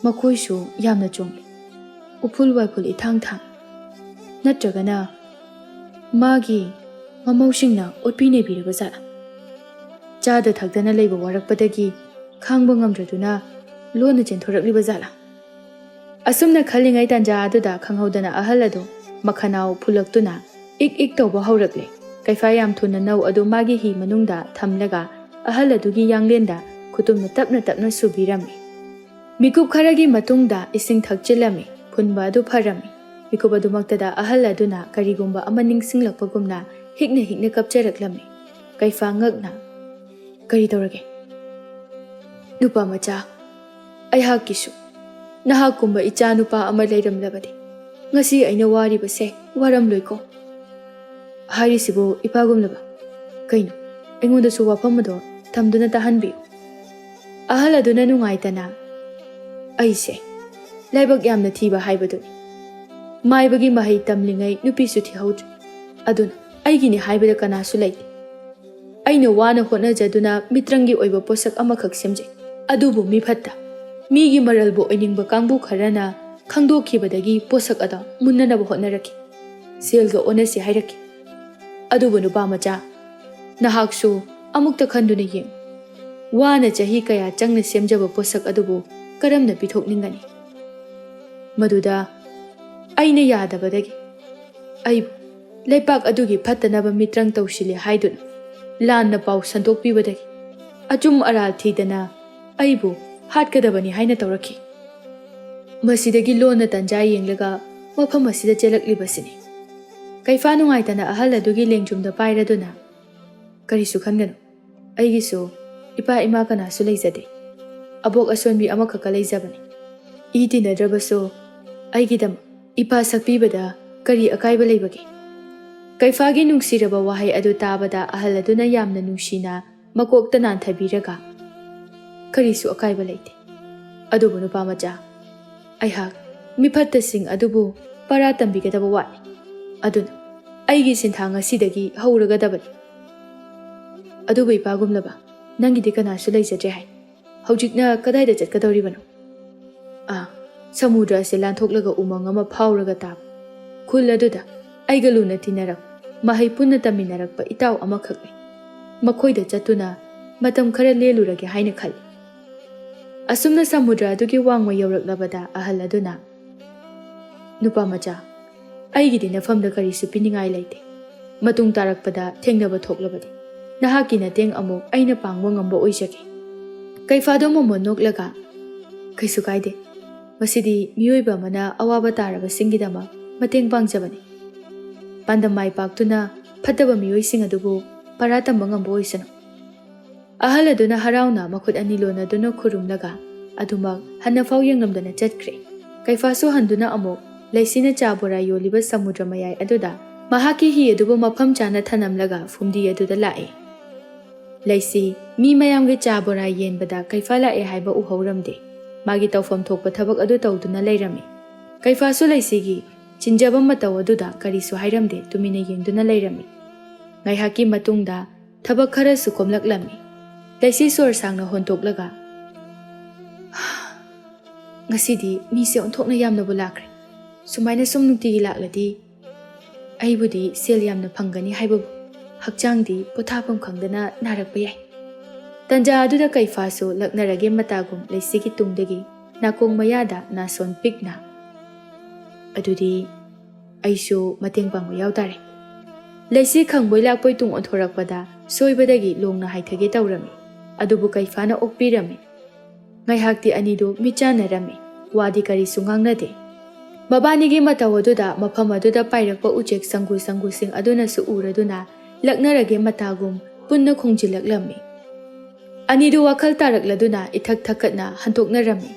A: ꯃꯈꯣꯏꯁꯨ ꯌꯥꯝꯅ ꯆꯣꯡꯂꯤ, ꯎꯐꯨꯜ ꯋꯥꯏꯐꯨꯜ ꯏꯊꯥꯡ ꯊꯥꯡꯏ, ꯅꯠꯇ꯭ꯔꯒꯅ ꯃꯥꯒꯤ ꯃꯃꯧꯁꯤꯡꯅ ꯑꯣꯠꯄꯤ ꯅꯩꯕꯤꯔꯕ ꯖꯥꯠꯂꯥ? ꯆꯥꯗ ꯊꯛꯇꯅ ꯂꯩꯕ ꯋꯥꯔꯛꯄꯗꯒꯤ ꯈꯥꯡꯕ ꯉꯝꯗ꯭ꯔꯗꯨꯅ ꯂꯣꯟꯅ ꯆꯦꯟꯊꯣꯔꯛꯂꯤꯕ ꯖꯥꯠꯂꯥ? ꯑꯁꯨꯝꯅ ꯈꯜꯂꯤꯉꯩ ꯇꯥꯟꯖꯥ ꯑꯗꯨꯗ ꯈꯪꯍꯧꯗꯅ ꯑꯍꯜ ꯑꯗꯨ ꯃꯈꯅꯥꯎ ꯐꯨꯜꯂꯛꯇꯨꯅ ꯏꯛ ꯏꯛ ꯇꯧꯕ ꯍꯧꯔꯛꯂꯦ꯫ ꯀꯩꯐꯥ ꯌꯥꯝ ꯊꯨꯅ ꯅꯧ ꯑꯗꯨ ꯃꯥꯒꯤ ꯍꯤ ꯃꯅꯨꯡꯗ ꯊꯝꯂꯒ ꯑꯍꯜ ꯑꯗꯨꯒꯤ ꯌꯥꯡꯂꯦꯟꯗ ꯈꯨꯇꯨꯝꯅ ꯇꯞꯅ ꯇꯞꯅ ꯁꯨꯕꯤꯔꯝꯃꯤ꯫ ꯃꯤꯀꯨꯞ ꯈꯔꯒꯤ ꯃꯇꯨꯡꯗ ꯏꯁꯤꯡ ꯊꯛꯆꯤꯜꯂꯝꯃꯤ꯫ ꯐꯨꯟꯕ ꯑꯗꯨ ꯐꯔꯝꯃꯤ꯫ ꯃꯤꯀꯨꯞ ꯑꯗꯨꯃꯛꯇꯗ ꯑꯍꯜ ꯑꯗꯨꯅ ꯀꯔꯤꯒꯨꯝꯕ ꯑꯃ ꯅꯤꯡꯁꯤꯡꯂꯛꯄꯒꯨꯝꯅ ꯍꯤꯛꯅ ꯍꯤꯛꯅ ꯀꯞꯆꯔꯛꯂꯝꯃꯤ꯫ ꯀꯩꯐꯥ ꯉꯛꯅ, ꯀꯔꯤ ꯇꯧꯔꯒꯦ? ꯅꯨꯄꯥ ꯃꯆꯥ, ꯑꯩꯍꯥꯛꯀꯤꯁꯨ ꯅꯍꯥꯛꯀꯨꯝꯕ ꯏꯆꯥ ꯅꯨꯄꯥ ꯑꯃ ꯂꯩꯔꯝꯂꯕꯗꯤ ꯉꯁꯤ ꯑꯩꯅ ꯋꯥꯔꯤꯕꯁꯦ ꯋꯥꯔꯝꯂꯣꯏꯀꯣ? ꯍꯥꯏꯔꯤꯁꯤꯕꯨ ꯏꯄꯥꯒꯨꯝꯂꯕ, ꯀꯩꯅꯣ ꯑꯩꯉꯣꯟꯗꯁꯨ ꯋꯥꯐꯝ ꯑꯗꯣ ꯊꯝꯗꯨꯅ ꯇꯥꯍꯟꯕꯤꯌꯨ꯫ ꯑꯍꯜ ꯑꯗꯨꯅ ꯅꯨꯡꯉꯥꯏꯇꯅ, ꯑꯩꯁꯦ ꯂꯥꯏꯕꯛ ꯌꯥꯝꯅ ꯊꯤꯕ ꯍꯥꯏꯕꯗꯨꯅꯤ꯫ ꯃꯥꯏꯕꯒꯤ ꯃꯍꯩ ꯇꯝꯂꯤꯉꯩ ꯅꯨꯄꯤꯁꯨ ꯊꯤꯍꯧꯗ꯭ꯔꯦ, ꯑꯗꯨꯅ ꯑꯩꯒꯤꯅꯤ ꯍꯥꯏꯕꯗ ꯀꯅꯥꯁꯨ ꯂꯩꯇꯦ꯫ ꯑꯩꯅ ꯋꯥꯅ ꯍꯣꯠꯅꯖꯗꯨꯅ ꯃꯤꯇ꯭ꯔꯪꯒꯤ ꯑꯣꯏꯕ ꯄꯣꯠꯁꯛ ꯑꯃꯈꯛ ꯁꯦꯝꯖꯩ꯫ ꯑꯗꯨꯕꯨ ꯃꯤꯐꯠꯇ, ꯃꯤꯒꯤ ꯃꯔꯜꯕꯨ ꯑꯣꯏꯅꯤꯡꯕ ꯀꯥꯡꯕꯨ ꯈꯔꯅ ꯈꯪꯗꯣꯛꯈꯤꯕꯗꯒꯤ ꯄꯣꯠꯁꯛ ꯑꯗꯣ ꯃꯨꯟꯅꯅꯕ ꯍꯣꯠꯅꯔꯛꯈꯤ, ꯁꯦꯜꯒ ꯑꯣꯟꯅꯁꯤ ꯍꯥꯏꯔꯛꯈꯤ꯫ ꯑꯗꯨꯕꯨ ꯅꯨꯄꯥ ꯃꯆꯥ, ꯅꯍꯥꯛꯁꯨ ꯑꯃꯨꯛꯇ ꯈꯟꯗꯨꯅ ꯌꯦꯡꯉꯨ, ꯋꯥꯅ ꯆꯍꯤ ꯀꯌꯥ ꯆꯪꯅ ꯁꯦꯝꯖꯕ ꯄꯣꯠꯁꯛ ꯑꯗꯨꯕꯨ ꯀꯔꯝꯅ ꯄꯤꯊꯣꯛꯅꯤꯡꯒꯅꯤ? ꯃꯗꯨꯗ ꯑꯩꯅ ꯌꯥꯗꯕꯗꯒꯤ ꯑꯩꯕꯨ ꯂꯩꯄꯥꯛ ꯑꯗꯨꯒꯤ ꯐꯠꯇꯅꯕ ꯃꯤꯇ꯭ꯔꯪ ꯇꯧꯁꯤꯜꯂꯦ ꯍꯥꯏꯗꯨꯅ ꯂꯥꯟꯅ ꯄꯥꯎ ꯁꯟꯗꯣꯛꯄꯤꯕꯗꯒꯤ ꯑꯆꯨꯝ ꯑꯔꯥꯜ ꯊꯤꯗꯅ ꯑꯩꯕꯨ ꯍꯥꯠꯀꯗꯕꯅꯤ ꯍꯥꯏꯅ ꯇꯧꯔꯛꯈꯤ꯫ ꯃꯁꯤꯗꯒꯤ ꯂꯣꯟꯅ ꯇꯟꯖꯥ ꯌꯦꯡꯂꯒ ꯃꯐꯝ ꯑꯁꯤꯗ ꯆꯦꯜꯂꯛꯂꯤꯕꯁꯤꯅꯤ꯫ ꯀꯩꯐꯥ ꯅꯨꯡꯉꯥꯏꯇꯅ ꯑꯍꯜ ꯑꯗꯨꯒꯤ ꯂꯦꯡꯖꯨꯝꯗ ꯄꯥꯏꯔꯗꯨꯅ, ꯀꯔꯤꯁꯨ ꯈꯟꯒꯅꯨ, ꯑꯩꯒꯤꯁꯨ ꯏꯄꯥ ꯏꯃꯥ ꯀꯅꯥꯁꯨ ꯂꯩꯖꯗꯦ, ꯑꯕꯣꯛ ꯑꯁꯣꯟꯕꯤ ꯑꯃꯈꯛꯀ ꯂꯩꯖꯕꯅꯤ꯫ ꯏ ꯇꯤꯟꯅꯗ꯭ꯔꯕꯁꯨ ꯑꯩꯒꯤꯗꯃꯛ ꯏꯄꯥ ꯁꯛꯄꯤꯕꯗ ꯀꯔꯤ ꯑꯀꯥꯏꯕ ꯂꯩꯕꯒꯦ? ꯀꯩꯐꯥꯒꯤ ꯅꯨꯡꯁꯤꯔꯕ ꯋꯥꯍꯩ ꯑꯗꯨ ꯇꯥꯕꯗ ꯑꯍꯜ ꯑꯗꯨꯅ ꯌꯥꯝꯅ ꯅꯨꯡꯁꯤꯅ ꯃꯀꯣꯛꯇ ꯅꯥꯟꯊꯕꯤꯔꯒ, ꯀꯔꯤꯁꯨ ꯑꯀꯥꯏꯕ ꯂꯩꯇꯦ, ꯑꯗꯨꯕꯨ ꯅꯨꯄꯥ ꯃꯆꯥ, ꯑꯩꯍꯥꯛ ꯃꯤꯐꯠꯇꯁꯤꯡ ꯑꯗꯨꯕꯨ ꯄꯔꯥ ꯇꯝꯕꯤꯒꯗꯕ ꯋꯥꯠꯂꯤ, ꯑꯗꯨꯅ ꯑꯩꯒꯤ ꯁꯤꯟꯊꯥꯡ ꯉꯁꯤꯗꯒꯤ ꯍꯧꯔꯒꯗꯕꯅꯤ꯫ ꯑꯗꯨꯕꯨ ꯏꯄꯥꯒꯨꯝꯂꯕ, ꯅꯪꯒꯤꯗꯤ ꯀꯅꯥꯁꯨ ꯂꯩꯖꯗ꯭ꯔꯦ ꯍꯥꯏ, ꯍꯧꯖꯤꯛꯅ ꯀꯗꯥꯏꯗ ꯆꯠꯀꯗꯧꯔꯤꯕꯅꯣ? ꯁꯃꯨꯗ꯭ꯔ ꯑꯁꯤ ꯂꯥꯟꯊꯣꯛꯂꯒ ꯎꯃꯪ ꯑꯃ ꯐꯥꯎꯔꯒ ꯇꯥꯕ ꯈꯨꯜ ꯑꯗꯨꯗ ꯑꯩꯒ ꯂꯨꯅ ꯇꯤꯟꯅꯔꯛꯄ, ꯃꯍꯩ ꯄꯨꯟꯅ ꯇꯝꯃꯤꯟꯅꯔꯛꯄ ꯏꯇꯥꯎ ꯑꯃꯈꯛ ꯂꯩ꯫ ꯃꯈꯣꯏꯗ ꯆꯠꯇꯨꯅ ꯃꯇꯝ ꯈꯔ ꯂꯦꯜꯂꯨꯔꯒꯦ ꯍꯥꯏꯅ ꯈꯜꯂꯤ꯫ ꯑꯁꯨꯝꯅ ꯁꯃꯨꯗ꯭ꯔ ꯑꯗꯨꯒꯤ ꯋꯥꯡꯃ ꯌꯧꯔꯛꯂꯕꯗ ꯑꯍꯜ ꯑꯗꯨꯅ, ꯅꯨꯄꯥ ꯃꯆꯥ, ꯑꯩꯒꯤꯗꯤ ꯅꯐꯝꯗ ꯀꯔꯤꯁꯨ ꯄꯤꯅꯤꯡꯉꯥꯏ ꯂꯩꯇꯦ꯫ ꯃꯇꯨꯡ ꯇꯥꯔꯛꯄꯗ ꯊꯦꯡꯅꯕ ꯊꯣꯛꯂꯕꯗꯤ ꯅꯍꯥꯛꯀꯤ ꯃꯇꯦꯡ ꯑꯃꯨꯛ ꯑꯩꯅ ꯄꯥꯡꯕ ꯉꯝꯕ ꯑꯣꯏꯖꯒꯦ꯫ ꯀꯩꯐꯥꯗꯣ ꯃꯣꯃꯣꯟ ꯅꯣꯛꯂꯒ, ꯀꯩꯁꯨ ꯀꯥꯏꯗꯦ, ꯃꯁꯤꯗꯤ ꯃꯤꯑꯣꯏꯕ ꯑꯃꯅ ꯑꯋꯥꯕ ꯇꯥꯔꯕꯁꯤꯡꯒꯤꯗꯃꯛ ꯃꯇꯦꯡ ꯄꯥꯡꯖꯕꯅꯤ꯫ ꯄꯥꯟꯗꯝ ꯃꯥꯏ ꯄꯥꯛꯇꯨꯅ ꯐꯠꯇꯕ ꯃꯤꯑꯣꯏꯁꯤꯡ ꯑꯗꯨꯕꯨ ꯄꯔꯥ ꯇꯝꯕ ꯉꯝꯕ ꯑꯣꯏꯁꯅꯨ꯫ ꯑꯍꯜ ꯑꯗꯨꯅ ꯍꯔꯥꯎꯅ ꯃꯈꯨꯠ ꯑꯅꯤ ꯂꯣꯟꯅꯗꯨꯅ ꯈꯨꯔꯨꯝꯂꯒ ꯑꯗꯨꯃꯛ ꯍꯟꯅꯐꯥꯎ ꯌꯦꯡꯂꯝꯗꯅ ꯆꯠꯈ꯭ꯔꯦ꯫ ꯀꯩꯐꯥꯁꯨ ꯍꯟꯗꯨꯅ ꯑꯃꯨꯛ ꯂꯩꯁꯤꯅ ꯆꯥ ꯕꯣꯔꯥ ꯌꯣꯜꯂꯤꯕ ꯁꯃꯨꯗ꯭ꯔ ꯃꯌꯥꯏ ꯑꯗꯨꯗ ꯃꯍꯥꯛꯀꯤ ꯍꯤ ꯑꯗꯨꯕꯨ ꯃꯐꯝ ꯆꯥꯅ ꯊꯅꯝꯂꯒ ꯐꯨꯝꯗꯤ ꯑꯗꯨꯗ ꯂꯥꯛꯑꯦ꯫ ꯂꯩꯁꯤ ꯃꯤ ꯃꯌꯥꯝꯒꯤ ꯆꯥ ꯕꯣꯔꯥ ꯌꯦꯟꯕꯗ ꯀꯩꯐꯥ ꯂꯥꯛꯑꯦ ꯍꯥꯏꯕ ꯎꯍꯧꯔꯝꯗꯦ꯫ ꯃꯥꯒꯤ ꯇꯧꯐꯝ ꯊꯣꯛꯄ ꯊꯕꯛ ꯑꯗꯨ ꯇꯧꯗꯨꯅ ꯂꯩꯔꯝꯃꯤ꯫ ꯀꯩꯐꯥꯁꯨ ꯂꯩꯁꯤꯒꯤ ꯆꯤꯟꯖꯕ ꯃꯇꯧ ꯑꯗꯨꯗ ꯀꯔꯤꯁꯨ ꯍꯥꯏꯔꯝꯗꯦ, ꯇꯨꯃꯤꯟꯅ ꯌꯦꯡꯗꯨꯅ ꯂꯩꯔꯝꯃꯤ꯫ ꯉꯥꯏꯍꯥꯛꯀꯤ ꯃꯇꯨꯡꯗ ꯊꯕꯛ ꯈꯔꯁꯨ ꯀꯣꯝꯂꯛꯂꯝꯃꯤ꯫ ꯂꯩꯁꯤ ꯁꯣꯔ ꯁꯥꯡꯅ ꯍꯣꯟꯇꯣꯛꯂꯒ, ꯉꯁꯤꯗꯤ ꯃꯤꯁꯦ ꯑꯣꯟꯊꯣꯛꯅ ꯌꯥꯝꯅꯕꯨ ꯂꯥꯛꯈ꯭ꯔꯦ, ꯁꯨꯃꯥꯏꯅ ꯁꯨꯝ ꯅꯨꯡꯇꯤꯒꯤ ꯂꯥꯛꯂꯗꯤ ꯑꯩꯕꯨꯗꯤ ꯁꯦꯜ ꯌꯥꯝꯅ ꯐꯪꯒꯅꯤ ꯍꯥꯏꯕꯕꯨ ꯍꯛꯆꯥꯡꯗꯤ ꯄꯣꯊꯥꯐꯝ ꯈꯪꯗꯅ ꯅꯥꯔꯛꯄ ꯌꯥꯏ꯫ ꯇꯟꯖꯥ ꯑꯗꯨꯗ ꯀꯩꯐꯥꯁꯨ ꯂꯛꯅꯔꯒꯦ ꯃꯇꯥꯒꯨꯝ ꯂꯩꯁꯤꯒꯤ ꯇꯨꯡꯗꯒꯤ ꯅꯥꯀꯣꯡ ꯃꯌꯥꯗ ꯅꯥꯁꯣꯟ ꯄꯤꯛꯅ, ꯑꯗꯨꯗꯤ ꯑꯩꯁꯨ ꯃꯇꯦꯡ ꯄꯥꯡꯕ ꯌꯥꯎꯇꯥꯔꯦ꯫ ꯂꯩꯁꯤ ꯈꯪꯕꯣꯏ ꯂꯥꯛꯄꯣꯏ ꯇꯨꯡ ꯑꯣꯟꯊꯣꯔꯛꯄꯗ ꯁꯣꯏꯕꯗꯒꯤ ꯂꯣꯡꯅ ꯍꯥꯏꯊꯒꯦ ꯇꯧꯔꯝꯃꯤ, ꯑꯗꯨꯕꯨ ꯀꯩꯐꯥꯅ ꯑꯣꯛꯄꯤꯔꯝꯃꯤ꯫ ꯉꯥꯏꯍꯥꯛꯇꯤ ꯑꯅꯤꯗꯨ ꯃꯤꯠꯆꯥꯟꯅꯔꯝꯃꯤ, ꯋꯥꯗꯤ ꯀꯔꯤꯁꯨ ꯉꯥꯡꯅꯗꯦ꯫ ꯃꯕꯥꯅꯤꯒꯤ ꯃꯇꯧ ꯑꯗꯨꯗ ꯃꯐꯝ ꯑꯗꯨꯗ ꯄꯥꯏꯔꯛꯄ ꯎꯆꯦꯛ ꯁꯪꯒꯨ ꯁꯪꯒꯨꯁꯤꯡ ꯑꯗꯨꯅꯁꯨ ꯎꯔꯗꯨꯅ ꯂꯛꯅꯔꯒꯦ ꯃꯇꯥꯒꯨꯝ ꯄꯨꯟꯅ ꯈꯣꯡꯖꯤꯜꯂꯛꯂꯝꯃꯤ꯫ ꯑꯅꯤꯗꯨ ꯋꯥꯈꯜ ꯇꯥꯔꯛꯂꯗꯨꯅ ꯏꯊꯛ ꯊꯛꯀꯠꯅ ꯍꯟꯇꯣꯛꯅꯔꯝꯃꯤ꯫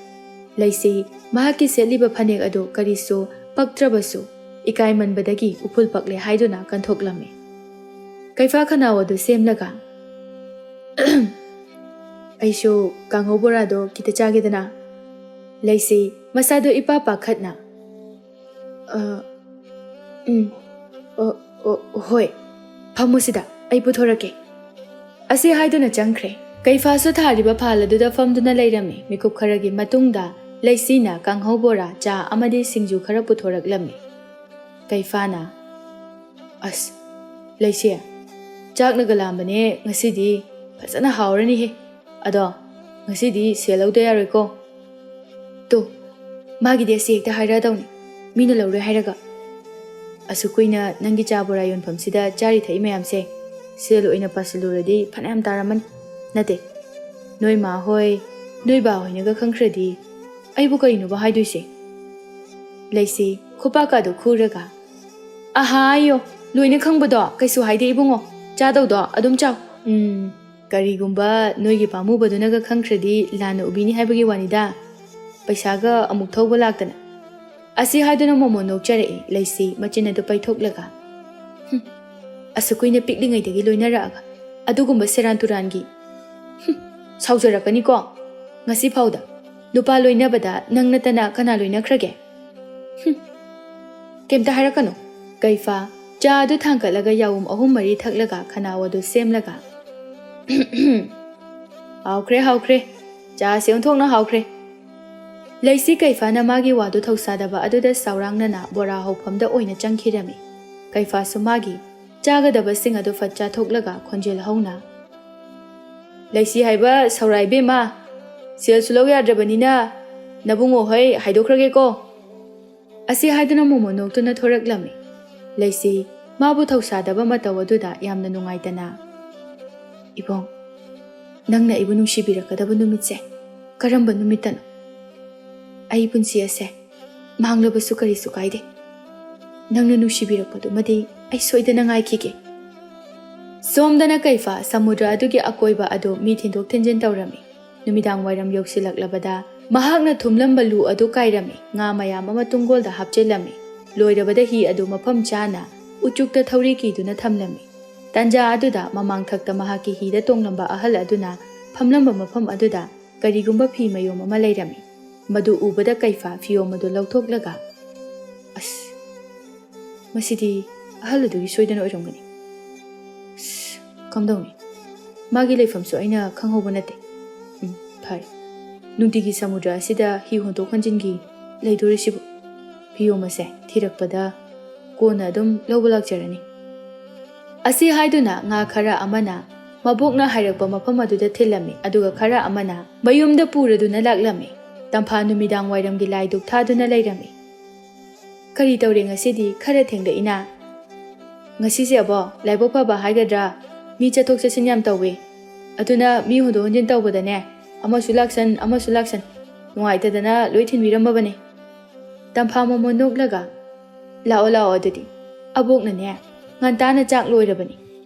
A: ꯂꯩꯁꯤ ꯃꯍꯥꯛꯀꯤ ꯁꯦꯠꯂꯤꯕ ꯐꯅꯦꯛ ꯑꯗꯨ ꯀꯔꯤꯁꯨ ꯄꯛꯇ꯭ꯔꯕꯁꯨ ꯏꯀꯥꯏꯃꯟꯕꯗꯒꯤ ꯎꯐꯨꯜ ꯄꯛꯂꯦ ꯍꯥꯏꯗꯨꯅ ꯀꯟꯊꯣꯛꯂꯝꯃꯤ꯫ ꯀꯩꯐꯥ ꯈꯅꯥꯎ ꯑꯗꯨ ꯁꯦꯝꯂꯒ ꯑꯩꯁꯨ ꯀꯥꯡꯍꯧ ꯕꯣꯔꯥꯗꯣ ꯈꯤꯇ ꯆꯥꯒꯦꯗꯅ? ꯂꯩꯁꯤ ꯃꯁꯥꯗꯣ ꯏꯄꯥ ꯄꯥꯈꯠꯅ ꯍꯣꯏ, ꯐꯝꯃꯨ ꯁꯤꯗ, ꯑꯩ ꯄꯨꯊꯣꯔꯛꯀꯦ ꯑꯁꯤ ꯍꯥꯏꯗꯨꯅ ꯆꯪꯈ꯭ꯔꯦ꯫ ꯀꯩꯐꯥꯁꯨ ꯊꯥꯔꯤꯕ ꯐꯥꯜ ꯑꯗꯨꯗ ꯐꯝꯗꯨꯅ ꯂꯩꯔꯝꯃꯤ꯫ ꯃꯤꯀꯨꯞ ꯈꯔꯒꯤ ꯃꯇꯨꯡꯗ ꯂꯩꯁꯤꯅ ꯀꯥꯡꯍꯧ ꯕꯣꯔꯥ, ꯆꯥ ꯑꯃꯗꯤ ꯁꯤꯡꯖꯨ ꯈꯔ ꯄꯨꯊꯣꯔꯛꯂꯝꯃꯤ꯫ ꯀꯩꯐꯥꯅ ꯑꯁ ꯂꯩꯁꯤ, ꯆꯥꯛꯅꯒ ꯂꯥꯝꯕꯅꯦ, ꯉꯁꯤꯗꯤ ꯐꯖꯅ ꯍꯥꯎꯔꯅꯤꯍꯦ꯫ ꯑꯗꯣ ꯉꯁꯤꯗꯤ ꯁꯦꯜ ꯂꯧꯗ ꯌꯥꯔꯣꯏꯀꯣ? ꯇꯣ ꯃꯥꯒꯤꯗꯤ ꯑꯁꯤ ꯍꯦꯛꯇ ꯍꯥꯏꯔꯛꯑꯗꯧꯅꯤ, ꯃꯤꯅ ꯂꯧꯔꯣꯏ ꯍꯥꯏꯔꯒ꯫ ꯑꯁꯨꯛ ꯀꯨꯏꯅ ꯅꯪꯒꯤ ꯆꯥ ꯕꯣꯔꯥ ꯌꯣꯟꯐꯝꯁꯤꯗ ꯆꯥꯔꯤ ꯊꯛꯏ ꯃꯌꯥꯝꯁꯦ ꯁꯦꯜ ꯑꯣꯏꯅ ꯄꯥꯁꯤꯜꯂꯨꯔꯗꯤ ꯐꯅꯌꯥꯝ ꯇꯥꯔꯝꯃꯅꯤ꯫ ꯅꯠꯇꯦ, ꯅꯣꯏ ꯃꯥ ꯍꯣꯏ ꯅꯣꯏ ꯕꯥ ꯍꯣꯏꯅꯒ ꯈꯪꯈ꯭ꯔꯗꯤ ꯑꯩꯕꯨ ꯀꯔꯤꯅꯣꯕ ꯍꯥꯏꯗꯣꯏꯁꯦ? ꯂꯩꯁꯤ ꯈꯨꯄꯥꯛꯀꯗꯨ ꯈꯨꯔꯒ ꯑꯍꯥꯌꯣ, ꯂꯣꯏꯅ ꯈꯪꯕꯗꯣ ꯀꯩꯁꯨ ꯍꯥꯏꯗꯦ ꯏꯕꯨꯡꯉꯣ, ꯆꯥꯗꯧꯗꯣ ꯑꯗꯨꯝ ꯆꯥꯎ꯫ ꯀꯔꯤꯒꯨꯝꯕ ꯅꯣꯏꯒꯤ ꯄꯥꯝꯃꯨꯕꯗꯨꯅꯒ ꯈꯪꯈ꯭ꯔꯗꯤ ꯂꯥꯟꯅ ꯎꯕꯤꯅꯤ ꯍꯥꯏꯕꯒꯤ ꯋꯥꯅꯤꯗ, ꯄꯩꯁꯥꯒ ꯑꯃꯨꯛ ꯊꯧꯕ ꯂꯥꯛꯇꯅ꯫ ꯑꯁꯤ ꯍꯥꯏꯗꯨꯅ ꯃꯣꯃꯣꯟ ꯅꯣꯛꯆꯔꯛꯏ꯫ ꯂꯩꯁꯤ ꯃꯆꯤꯟ ꯑꯗꯨ ꯄꯩꯊꯣꯛꯂꯒ ꯑꯁꯨꯛ ꯀꯨꯏꯅ ꯄꯤꯛꯂꯤꯉꯩꯗꯒꯤ ꯂꯣꯏꯅꯔꯛꯑꯒ ꯑꯗꯨꯒꯨꯝꯕ ꯁꯦꯔꯥꯟ ꯇꯨꯔꯥꯟꯒꯤ ꯁꯥꯎꯖꯔꯛꯀꯅꯤꯀꯣ? ꯉꯁꯤ ꯐꯥꯎꯗ ꯅꯨꯄꯥ ꯂꯣꯏꯅꯕꯗ ꯅꯪ ꯅꯠꯇꯅ ꯀꯅꯥ ꯂꯣꯏꯅꯈ꯭ꯔꯒꯦ? ꯀꯩꯝꯇ ꯍꯥꯏꯔꯛꯀꯅꯨ꯫ ꯀꯩꯐꯥ ꯆꯥ ꯑꯗꯨ ꯊꯥꯡꯀꯠꯂꯒ ꯌꯥꯎꯝ 3-4 ꯊꯛꯂꯒ ꯈꯅꯥꯎ ꯑꯗꯨ ꯁꯦꯝꯂꯒ ꯍꯥꯎꯈ꯭ꯔꯦ ꯍꯥꯎꯈ꯭ꯔꯦ, ꯆꯥꯁꯦ ꯑꯣꯟꯊꯣꯛꯅ ꯍꯥꯎꯈ꯭ꯔꯦ꯫ ꯂꯩꯁꯤ ꯀꯩꯐꯥꯅ ꯃꯥꯒꯤ ꯋꯥꯗꯨ ꯊꯧꯁꯥꯗꯕ ꯑꯗꯨꯗ ꯁꯥꯎꯔꯥꯡꯅꯅ ꯕꯣꯔꯥ ꯍꯧꯐꯝꯗ ꯑꯣꯏꯅ ꯆꯪꯈꯤꯔꯝꯃꯤ꯫ ꯀꯩꯐꯥꯁꯨ ꯃꯥꯒꯤ ꯆꯥꯒꯗꯕꯁꯤꯡ ꯑꯗꯨ ꯐꯠ ꯆꯥꯊꯣꯛꯂꯒ ꯈꯣꯟꯖꯦꯜ ꯍꯧꯅ ꯂꯩꯁꯤ ꯍꯥꯏꯕ ꯁꯧꯔꯥ ꯏꯕꯦꯝꯃ, ꯁꯦꯜꯁꯨ ꯂꯧ ꯌꯥꯗ꯭ꯔꯕꯅꯤꯅ ꯅꯕꯨꯡꯉꯣ ꯍꯣꯏ ꯍꯥꯏꯗꯣꯛꯈ꯭ꯔꯒꯦꯀꯣ? ꯑꯁꯤ ꯍꯥꯏꯗꯨꯅ ꯃꯣꯃꯣꯟ ꯅꯣꯛꯇꯨꯅ ꯊꯣꯔꯛꯂꯝꯃꯤ꯫ ꯂꯩꯁꯤ ꯃꯥꯕꯨ ꯊꯧꯁꯥꯗꯕ ꯃꯇꯧ ꯑꯗꯨꯗ ꯌꯥꯝꯅ ꯅꯨꯡꯉꯥꯏꯇꯅ ꯏꯕꯣꯡ, ꯅꯪꯅ ꯑꯩꯕꯨ ꯅꯨꯡꯁꯤꯕꯤꯔꯛꯀꯗꯕ ꯅꯨꯃꯤꯠꯁꯦ ꯀꯔꯝꯕ ꯅꯨꯃꯤꯠꯇꯅꯣ? ꯑꯩ ꯄꯨꯟꯁꯤ ꯑꯁꯦ ꯃꯥꯡꯂꯕꯁꯨ ꯀꯔꯤꯁꯨ ꯀꯥꯏꯗꯦ, ꯅꯪꯅ ꯅꯨꯡꯁꯤꯕꯤꯔꯛꯄꯗꯨꯃꯗꯤ ꯑꯩ ꯁꯣꯏꯗꯅ ꯉꯥꯏꯈꯤꯒꯦ꯫ ꯁꯣꯝꯗꯅ ꯀꯩꯐꯥ ꯁꯃꯨꯗ꯭ꯔ ꯑꯗꯨꯒꯤ ꯑꯀꯣꯏꯕ ꯑꯗꯨ ꯃꯤ ꯊꯤꯟꯗꯣꯛ ꯊꯤꯟꯖꯤꯟ ꯇꯧꯔꯝꯃꯤ꯫ ꯅꯨꯃꯤꯗꯥꯡ ꯋꯥꯏꯔꯝ ꯌꯧꯁꯤꯜꯂꯛꯂꯕꯗ ꯃꯍꯥꯛꯅ ꯊꯨꯝꯂꯝꯕ ꯂꯨ ꯑꯗꯨ ꯀꯥꯏꯔꯝꯃꯤ꯫ ꯉꯥ ꯃꯌꯥꯝ ꯑꯃ ꯇꯨꯡꯒꯣꯜꯗ ꯍꯥꯞꯆꯤꯜꯂꯝꯃꯤ꯫ ꯂꯣꯏꯔꯕꯗ ꯍꯤ ꯑꯗꯨ ꯃꯐꯝ ꯆꯥꯅ ꯎꯆꯨꯛꯇ ꯊꯧꯔꯤ ꯀꯤꯗꯨꯅ ꯊꯝꯂꯝꯃꯤ꯫ ꯇꯟꯖꯥ ꯑꯗꯨꯗ ꯃꯃꯥꯡꯊꯛꯇ ꯃꯍꯥꯛꯀꯤ ꯍꯤꯗ ꯇꯣꯡꯂꯝꯕ ꯑꯍꯜ ꯑꯗꯨꯅ ꯐꯝꯂꯝꯕ ꯃꯐꯝ ꯑꯗꯨꯗ ꯀꯔꯤꯒꯨꯝꯕ ꯐꯤ ꯃꯌꯣꯝ ꯑꯃ ꯂꯩꯔꯝꯃꯤ꯫ ꯃꯗꯨ ꯎꯕꯗ ꯀꯩꯐꯥ ꯐꯤꯌꯣꯝ ꯑꯗꯨ ꯂꯧꯊꯣꯛꯂꯒ ꯑꯁ, ꯃꯁꯤꯗꯤ ꯑꯍꯜ ꯑꯗꯨꯒꯤ ꯁꯣꯏꯗꯅ ꯑꯣꯏꯔꯝꯒꯅꯤ꯫ ꯀꯝꯗꯧꯅꯤ, ꯃꯥꯒꯤ ꯂꯩꯐꯝꯁꯨ ꯑꯩꯅ ꯈꯪꯍꯧꯕ ꯅꯠꯇꯦ꯫ ꯐꯔꯦ, ꯅꯨꯡꯇꯤꯒꯤ ꯁꯃꯨꯗ꯭ꯔ ꯑꯁꯤꯗ ꯍꯤ ꯍꯣꯟꯗꯣꯛ ꯍꯣꯟꯖꯤꯟꯒꯤ ꯂꯩꯗꯣꯔꯤꯁꯤꯕꯨ ꯐꯤꯌꯣꯝ ꯑꯁꯦ ꯊꯤꯔꯛꯄꯗ ꯀꯣꯟꯅ ꯑꯗꯨꯝ ꯂꯧꯕ ꯂꯥꯛꯆꯔꯅꯤ꯫ ꯑꯁꯤ ꯍꯥꯏꯗꯨꯅ ꯉꯥ ꯈꯔ ꯑꯃꯅ ꯃꯕꯣꯛꯅ ꯍꯥꯏꯔꯛꯄ ꯃꯐꯝ ꯑꯗꯨꯗ ꯊꯤꯜꯂꯝꯃꯤ, ꯑꯗꯨꯒ ꯈꯔ ꯑꯃꯅ ꯃꯌꯨꯝꯗ ꯄꯨꯔꯗꯨꯅ ꯂꯥꯛꯂꯝꯃꯤ꯫ ꯇꯝꯐꯥ ꯅꯨꯃꯤꯗꯥꯡ ꯋꯥꯏꯔꯝꯒꯤ ꯂꯥꯏꯗꯨꯛ ꯊꯥꯗꯨꯅ ꯂꯩꯔꯝꯃꯤ꯫ ꯀꯔꯤ ꯇꯧꯔꯦ ꯉꯁꯤꯗꯤ ꯈꯔ ꯊꯦꯡꯂꯛꯏꯅ? ꯉꯁꯤꯁꯦ ꯑꯕꯣ, ꯂꯥꯏꯕꯛ ꯐꯕ ꯍꯥꯏꯒꯗ꯭ꯔꯥ, ꯃꯤ ꯆꯠꯊꯣꯛ ꯆꯠꯁꯤꯟ ꯌꯥꯝ ꯇꯧꯋꯦ, ꯑꯗꯨꯅ ꯃꯤ ꯍꯣꯟꯗꯣꯛ ꯍꯣꯟꯖꯤꯟ ꯇꯧꯕꯗꯅꯦ ꯑꯃꯁꯨ ꯂꯥꯛꯁꯟ ꯑꯃꯁꯨ ꯂꯥꯛꯁꯟ ꯅꯨꯡꯉꯥꯏꯇꯗꯅ ꯂꯣꯏ ꯊꯤꯟꯕꯤꯔꯝꯃꯕꯅꯦ꯫ ꯇꯝꯐꯥ ꯃꯣꯃꯣꯟ ꯅꯣꯛꯂꯒ ꯂꯥꯛꯑꯣ ꯂꯥꯛꯑꯣ, ꯑꯗꯨꯗꯤ ꯑꯕꯣꯛꯅꯅꯦ ꯉꯟꯇꯥꯅ ꯆꯥꯛ ꯂꯣꯏꯔꯕꯅꯤ,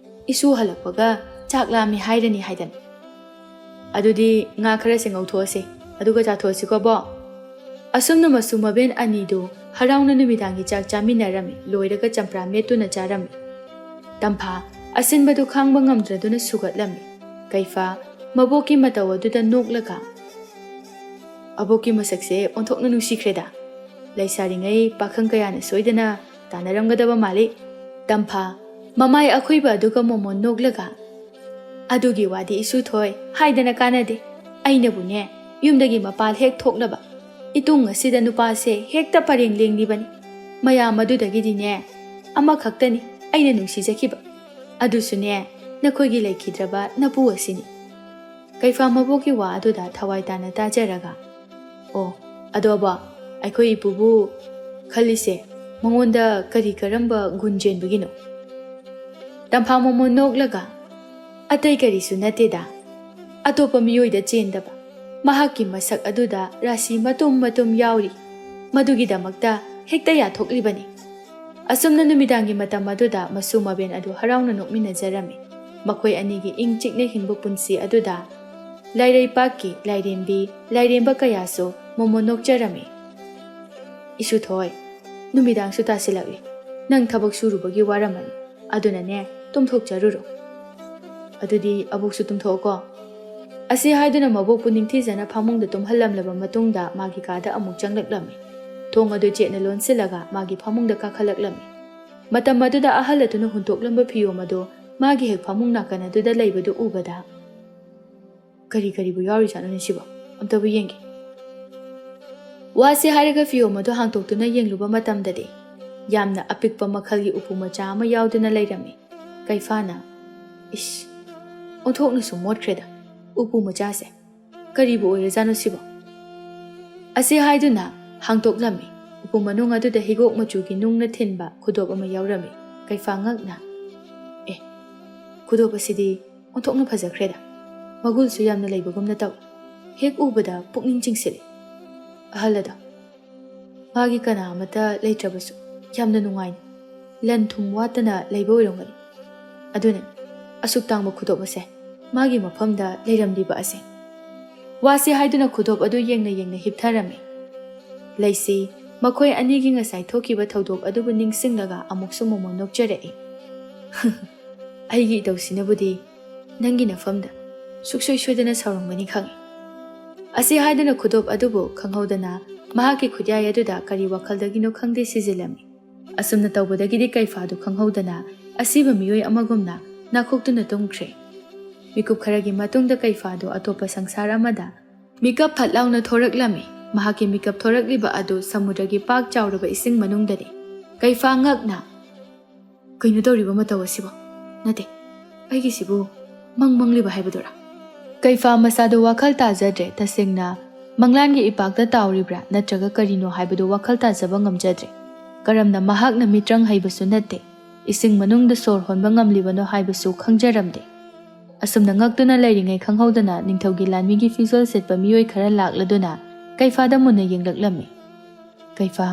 A: ꯏꯁꯨ ꯍꯜꯂꯛꯄꯒ ꯆꯥꯛ ꯂꯥꯝꯃꯤ ꯍꯥꯏꯔꯅꯤ ꯍꯥꯏꯗꯅ꯫ ꯑꯗꯨꯗꯤ ꯉꯥ ꯈꯔꯁꯦ ꯉꯧꯊꯣꯛꯑꯁꯦ, ꯑꯗꯨꯒ ꯆꯥꯊꯣꯛꯑꯁꯤꯀꯣ ꯕꯣ꯫ ꯑꯁꯨꯝꯅ ꯃꯁꯨ ꯃꯕꯦꯟ ꯑꯅꯤꯗꯨ ꯍꯔꯥꯎꯅ ꯅꯨꯃꯤꯗꯥꯡꯒꯤ ꯆꯥꯛ ꯆꯥꯃꯤꯟꯅꯔꯝꯃꯤ꯫ ꯂꯣꯏꯔꯒ ꯆꯝꯄ꯭ꯔꯥ ꯃꯦꯠꯇꯨꯅ ꯆꯥꯔꯝꯃꯤ꯫ ꯇꯝꯐꯥ ꯑꯁꯤꯟꯕꯗꯨ ꯈꯥꯡꯕ ꯉꯝꯗ꯭ꯔꯗꯨꯅ ꯁꯨꯒꯠꯂꯝꯃꯤ꯫ ꯀꯩꯐꯥ ꯃꯕꯣꯛꯀꯤ ꯃꯇꯧ ꯑꯗꯨꯗ ꯅꯣꯛꯂꯒ ꯑꯕꯣꯛꯀꯤ ꯃꯁꯛꯁꯦ ꯑꯣꯟꯊꯣꯛꯅ ꯅꯨꯡꯁꯤꯈ꯭ꯔꯦꯗ, ꯂꯩꯁꯥꯔꯤꯉꯩ ꯄꯥꯈꯪ ꯀꯌꯥꯅ ꯁꯣꯏꯗꯅ ꯇꯥꯟꯅꯔꯝꯒꯗꯕ ꯃꯥꯜꯂꯤ꯫ ꯇꯝꯐꯥ ꯃꯃꯥꯏ ꯑꯈꯣꯏꯕ ꯑꯗꯨꯒ ꯃꯣꯃꯣꯟ ꯅꯣꯛꯂꯒ ꯑꯗꯨꯒꯤ ꯋꯥꯗꯤ ꯏꯁꯨꯊꯣꯏ ꯍꯥꯏꯗꯅ ꯀꯥꯟꯅꯗꯦ, ꯑꯩꯅꯕꯨꯅꯦ ꯌꯨꯝꯗꯒꯤ ꯃꯄꯥꯜ ꯍꯦꯛ ꯊꯣꯛꯂꯕ ꯏꯇꯨꯡ ꯑꯁꯤꯗ ꯅꯨꯄꯥꯁꯦ ꯍꯦꯛꯇ ꯄꯔꯦꯡ ꯂꯦꯡꯂꯤꯕꯅꯤ꯫ ꯃꯌꯥꯝ ꯑꯗꯨꯗꯒꯤꯗꯤꯅꯦ ꯑꯃꯈꯛꯇꯅꯤ ꯑꯩꯅ ꯅꯨꯡꯁꯤꯖꯈꯤꯕ, ꯑꯗꯨꯁꯨꯅꯦ ꯅꯈꯣꯏꯒꯤ ꯂꯩꯈꯤꯗ꯭ꯔꯕ ꯅꯄꯨ ꯑꯁꯤꯅꯤ꯫ ꯀꯩꯐꯥ ꯃꯕꯣꯛꯀꯤ ꯋꯥ ꯑꯗꯨꯗ ꯊꯋꯥꯏ ꯇꯥꯅ ꯇꯥꯖꯔꯒ ꯑꯣ, ꯑꯗꯣꯕ ꯑꯩꯈꯣꯏ ꯏꯄꯨꯕꯨ ꯈꯜꯂꯤꯁꯦ ꯃꯉꯣꯟꯗ ꯀꯔꯤ ꯀꯔꯝꯕ ꯒꯨꯟ ꯆꯦꯟꯕꯒꯤꯅꯣ? ꯇꯝꯐꯥ ꯃꯣꯃꯣꯟ ꯅꯣꯛꯂꯒ ꯑꯇꯩ ꯀꯔꯤꯁꯨ ꯅꯠꯇꯦꯗ, ꯑꯇꯣꯞꯄ ꯃꯤꯑꯣꯏꯗ ꯆꯦꯟꯗꯕ ꯃꯍꯥꯛꯀꯤ ꯃꯁꯛ ꯑꯗꯨꯗ ꯔꯥꯁꯤ ꯃꯇꯨꯝ ꯃꯇꯨꯝ ꯌꯥꯎꯔꯤ, ꯃꯗꯨꯒꯤꯗꯃꯛꯇ ꯍꯦꯛꯇ ꯌꯥꯊꯣꯛꯂꯤꯕꯅꯤ꯫ ꯑꯁꯨꯝꯅ ꯅꯨꯃꯤꯗꯥꯡꯒꯤ ꯃꯇꯝ ꯑꯗꯨꯗ ꯃꯁꯨ ꯃꯕꯦꯟ ꯑꯗꯨ ꯍꯔꯥꯎꯅ ꯅꯣꯛꯃꯤꯟꯅꯖꯔꯝꯃꯤ꯫ ꯃꯈꯣꯏ ꯑꯅꯤꯒꯤ ꯏꯪ ꯆꯤꯛꯅ ꯍꯤꯡꯕ ꯄꯨꯟꯁꯤ ꯑꯗꯨꯗ ꯂꯥꯏꯔꯩꯄꯥꯛꯀꯤ ꯂꯥꯏꯔꯦꯝꯕꯤ ꯂꯥꯏꯔꯦꯝꯕ ꯀꯌꯥꯁꯨ ꯃꯣꯃꯣꯟ ꯅꯣꯛꯆꯔꯝꯃꯤ꯫ ꯏꯁꯨꯊꯣꯏ, ꯅꯨꯃꯤꯗꯥꯡꯁꯨ ꯇꯥꯁꯤꯜꯂꯛꯂꯤ, ꯅꯪ ꯊꯕꯛ ꯁꯨꯔꯨꯕꯒꯤ ꯋꯥꯔꯝꯃꯅꯤ, ꯑꯗꯨꯅꯅꯦ ꯇꯨꯝꯊꯣꯛꯆꯔꯨꯔꯣ꯫ ꯑꯗꯨꯗꯤ ꯑꯕꯣꯛꯁꯨ ꯇꯨꯝꯊꯣꯛꯑꯣꯀꯣ꯫ ꯑꯁꯤ ꯍꯥꯏꯗꯨꯅ ꯃꯕꯣꯛꯄꯨ ꯅꯤꯡꯊꯤꯖꯅ ꯐꯃꯨꯡꯗ ꯇꯨꯝꯍꯜꯂꯝꯂꯕ ꯃꯇꯨꯡꯗ ꯃꯥꯒꯤ ꯀꯥꯗ ꯑꯃꯨꯛ ꯆꯪꯂꯛꯂꯝꯃꯤ꯫ ꯊꯣꯡ ꯑꯗꯨ ꯆꯦꯠꯅ ꯂꯣꯟꯁꯤꯜꯂꯒ ꯃꯥꯒꯤ ꯐꯃꯨꯡꯗ ꯀꯥꯈꯠꯂꯛꯂꯝꯃꯤ꯫ ꯃꯇꯝ ꯑꯗꯨꯗ ꯑꯍꯜ ꯑꯗꯨꯅ ꯍꯨꯟꯇꯣꯛꯂꯝꯕ ꯐꯤꯌꯣꯝ ꯑꯗꯨ ꯃꯥꯒꯤ ꯍꯦꯛ ꯐꯃꯨꯡ ꯅꯥꯀꯟ ꯑꯗꯨꯗ ꯂꯩꯕꯗꯨ ꯎꯕꯗ ꯀꯔꯤꯕꯨ ꯌꯥꯎꯔꯤꯖꯥꯠꯅꯣꯅꯦ ꯁꯤꯕꯣ, ꯑꯝꯇꯕꯨ ꯌꯦꯡꯒꯦ꯫ ꯋꯥꯁꯤ ꯍꯥꯏꯔꯒ ꯐꯤꯌꯣꯝ ꯑꯗꯨ ꯍꯥꯡꯇꯣꯛꯇꯨꯅ ꯌꯦꯡꯂꯨꯕ ꯃꯇꯝꯗꯗꯤ ꯌꯥꯝꯅ ꯑꯄꯤꯛꯄ ꯃꯈꯜꯒꯤ ꯎꯄꯨ ꯃꯆꯥ ꯑꯃ ꯌꯥꯎꯗꯨꯅ ꯂꯩꯔꯝꯃꯤ꯫ ꯀꯩꯐꯥꯅ, ꯏꯁ, ꯑꯣꯟꯊꯣꯛꯅꯁꯨ ꯃꯣꯠꯈ꯭ꯔꯦꯗ ꯎꯄꯨ ꯃꯆꯥꯁꯦ, ꯀꯔꯤꯕꯨ ꯑꯣꯏꯔꯖꯥꯠꯅꯣ ꯁꯤꯕꯣ? ꯑꯁꯤ ꯍꯥꯏꯗꯨꯅ ꯍꯥꯡꯇꯣꯛꯂꯝꯃꯤ꯫ ꯎꯄꯨ ꯃꯅꯨꯡ ꯑꯗꯨꯗ ꯍꯤꯒꯣꯛ ꯃꯆꯨꯒꯤ ꯅꯨꯡꯅ ꯊꯤꯟꯕ ꯈꯨꯗꯣꯞ ꯑꯃ ꯌꯥꯎꯔꯝꯃꯤ꯫ ꯀꯩꯐꯥ ꯉꯛꯅ, ꯈꯨꯗꯣꯞ ꯑꯁꯤꯗꯤ ꯑꯣꯟꯊꯣꯛꯅ ꯐꯖꯈ꯭ꯔꯦꯗ, ꯃꯒꯨꯟꯁꯨ ꯌꯥꯝꯅ ꯂꯩꯕꯒꯨꯝꯅ ꯇꯧꯏ, ꯍꯦꯛ ꯎꯕꯗ ꯄꯨꯛꯅꯤꯡ ꯆꯤꯡꯁꯤꯜꯂꯤ꯫ ꯑꯍꯜ ꯑꯗꯣ ꯃꯥꯒꯤ ꯀꯅꯥ ꯑꯃꯠꯇ ꯂꯩꯇ꯭ꯔꯕꯁꯨ ꯌꯥꯝꯅ ꯅꯨꯡꯉꯥꯏꯅ ꯂꯟ ꯊꯨꯝ ꯋꯥꯠꯇꯅ ꯂꯩꯕ ꯑꯣꯏꯔꯝꯒꯅꯤ, ꯑꯗꯨꯅ ꯑꯁꯨꯛ ꯇꯥꯡꯕ ꯈꯨꯗꯣꯞ ꯑꯁꯦ ꯃꯥꯒꯤ ꯃꯐꯝꯗ ꯂꯩꯔꯝꯂꯤꯕ ꯑꯁꯦ꯫ ꯋꯥꯁꯤ ꯍꯥꯏꯗꯨꯅ ꯈꯨꯗꯣꯞ ꯑꯗꯨ ꯌꯦꯡꯅ ꯌꯦꯡꯅ ꯍꯤꯞꯊꯔꯝꯃꯤ꯫ ꯂꯩꯁꯤ ꯃꯈꯣꯏ ꯑꯅꯤꯒꯤ ꯉꯁꯥꯏ ꯊꯣꯛꯈꯤꯕ ꯊꯧꯗꯣꯛ ꯑꯗꯨꯕꯨ ꯅꯤꯡꯁꯤꯡꯂꯒ ꯑꯃꯨꯛꯁꯨ ꯃꯣꯃꯣꯟ ꯅꯣꯛꯆꯔꯛꯏ꯫ ꯑꯩꯒꯤ ꯏꯇꯧꯁꯤꯅꯕꯨꯗꯤ ꯅꯪꯒꯤ ꯅꯐꯝꯗ ꯁꯨꯛꯁꯣꯏ ꯁꯣꯏꯗꯅ ꯁꯥꯎꯔꯝꯒꯅꯤ ꯈꯪꯏ꯫ ꯑꯁꯤ ꯍꯥꯏꯗꯨꯅ ꯈꯨꯗꯣꯞ ꯑꯗꯨꯕు ꯈꯪꯍꯧꯗꯅ ꯃꯍꯥꯛꯀꯤ ꯈꯨꯠꯌꯥꯏ ꯑꯗꯨꯗ ꯀꯔꯤ ꯋꯥꯈꯜꯗꯒꯤꯅꯣ ꯈꯪꯗꯦ ꯁꯤꯖꯤꯜꯂꯝꯃꯤ꯫ ꯑꯁꯨꯝꯅ ꯇꯧꯕꯗꯒꯤꯗꯤ ꯀꯩꯐꯥꯗꯨ ꯈꯪꯍꯧꯗꯅ ꯑꯁꯤꯕ ꯃꯤꯑꯣꯏ ꯑꯃꯒꯨꯝꯅ ꯅꯥꯈꯣꯛꯇꯨꯅ ꯇꯨꯝꯈ꯭ꯔꯦ꯫ ꯃꯤꯀꯨꯞ ꯈꯔꯒꯤ ꯃꯇꯨꯡꯗ ꯀꯩꯐꯥꯗꯨ ꯑꯇꯣꯞꯄ ꯁꯪꯁꯥꯔ ꯑꯃꯗ ꯃꯤꯀꯞ ꯐꯠ ꯂꯥꯎꯅ ꯊꯣꯔꯛꯂꯝꯃꯤ꯫ ꯃꯍꯥꯛꯀꯤ ꯃꯤꯀꯞ ꯊꯣꯔꯛꯂꯤꯕ ꯑꯗꯨ ꯁꯃꯨꯗ꯭ꯔꯒꯤ ꯄꯥꯛ ꯆꯥꯎꯔꯕ ꯏꯁꯤꯡ ꯃꯅꯨꯡꯗꯅꯤ꯫ ꯀꯩꯐꯥ ꯉꯛꯅ, ꯀꯩꯅꯣ ꯇꯧꯔꯤꯕ ꯃꯇꯧ ꯑꯁꯤꯕꯣ? ꯅꯠꯇꯦ, ꯑꯩꯒꯤꯁꯤꯕꯨ ꯃꯪꯂꯤꯕ ꯍꯥꯏꯕꯗꯨꯔꯥ? ꯀꯩꯐꯥ ꯃꯁꯥꯗꯨ ꯋꯥꯈꯜ ꯇꯥꯖꯗ꯭ꯔꯦ꯫ ꯇꯁꯦꯡꯅ ꯃꯪꯂꯥꯟꯒꯤ ꯏꯄꯥꯛꯇ ꯇꯥꯎꯔꯤꯕ꯭ꯔꯥ ꯅꯠꯇ꯭ꯔꯒ ꯀꯔꯤꯅꯣ ꯍꯥꯏꯕꯗꯨ ꯋꯥꯈꯜ ꯇꯥꯖꯕ ꯉꯝꯖꯗ꯭ꯔꯦ꯫ ꯀꯔꯝꯅ ꯃꯍꯥꯛꯅ ꯃꯤꯇ꯭ꯔꯪ ꯍꯩꯕꯁꯨ ꯅꯠꯇꯦ, ꯏꯁꯤꯡ ꯃꯅꯨꯡꯗ ꯁꯣꯔ ꯍꯣꯟꯕ ꯉꯝꯂꯤꯕꯅꯣ ꯍꯥꯏꯕꯁꯨ ꯈꯪꯖꯔꯝꯗꯦ꯫ ꯑꯁꯨꯝꯅ ꯉꯛꯇꯨꯅ ꯂꯩꯔꯤꯉꯩ ꯈꯪꯍꯧꯗꯅ ꯅꯤꯡꯊꯧꯒꯤ ꯂꯥꯟꯃꯤꯒꯤ ꯐꯤꯖꯣꯜ ꯁꯦꯠꯄ ꯃꯤꯑꯣꯏ ꯈꯔ ꯂꯥꯛꯂꯗꯨꯅ ꯀꯩꯐꯥꯗ ꯃꯨꯟꯅ ꯌꯦꯡꯂꯛꯂꯝꯃꯤ꯫ ꯀꯩꯐꯥ,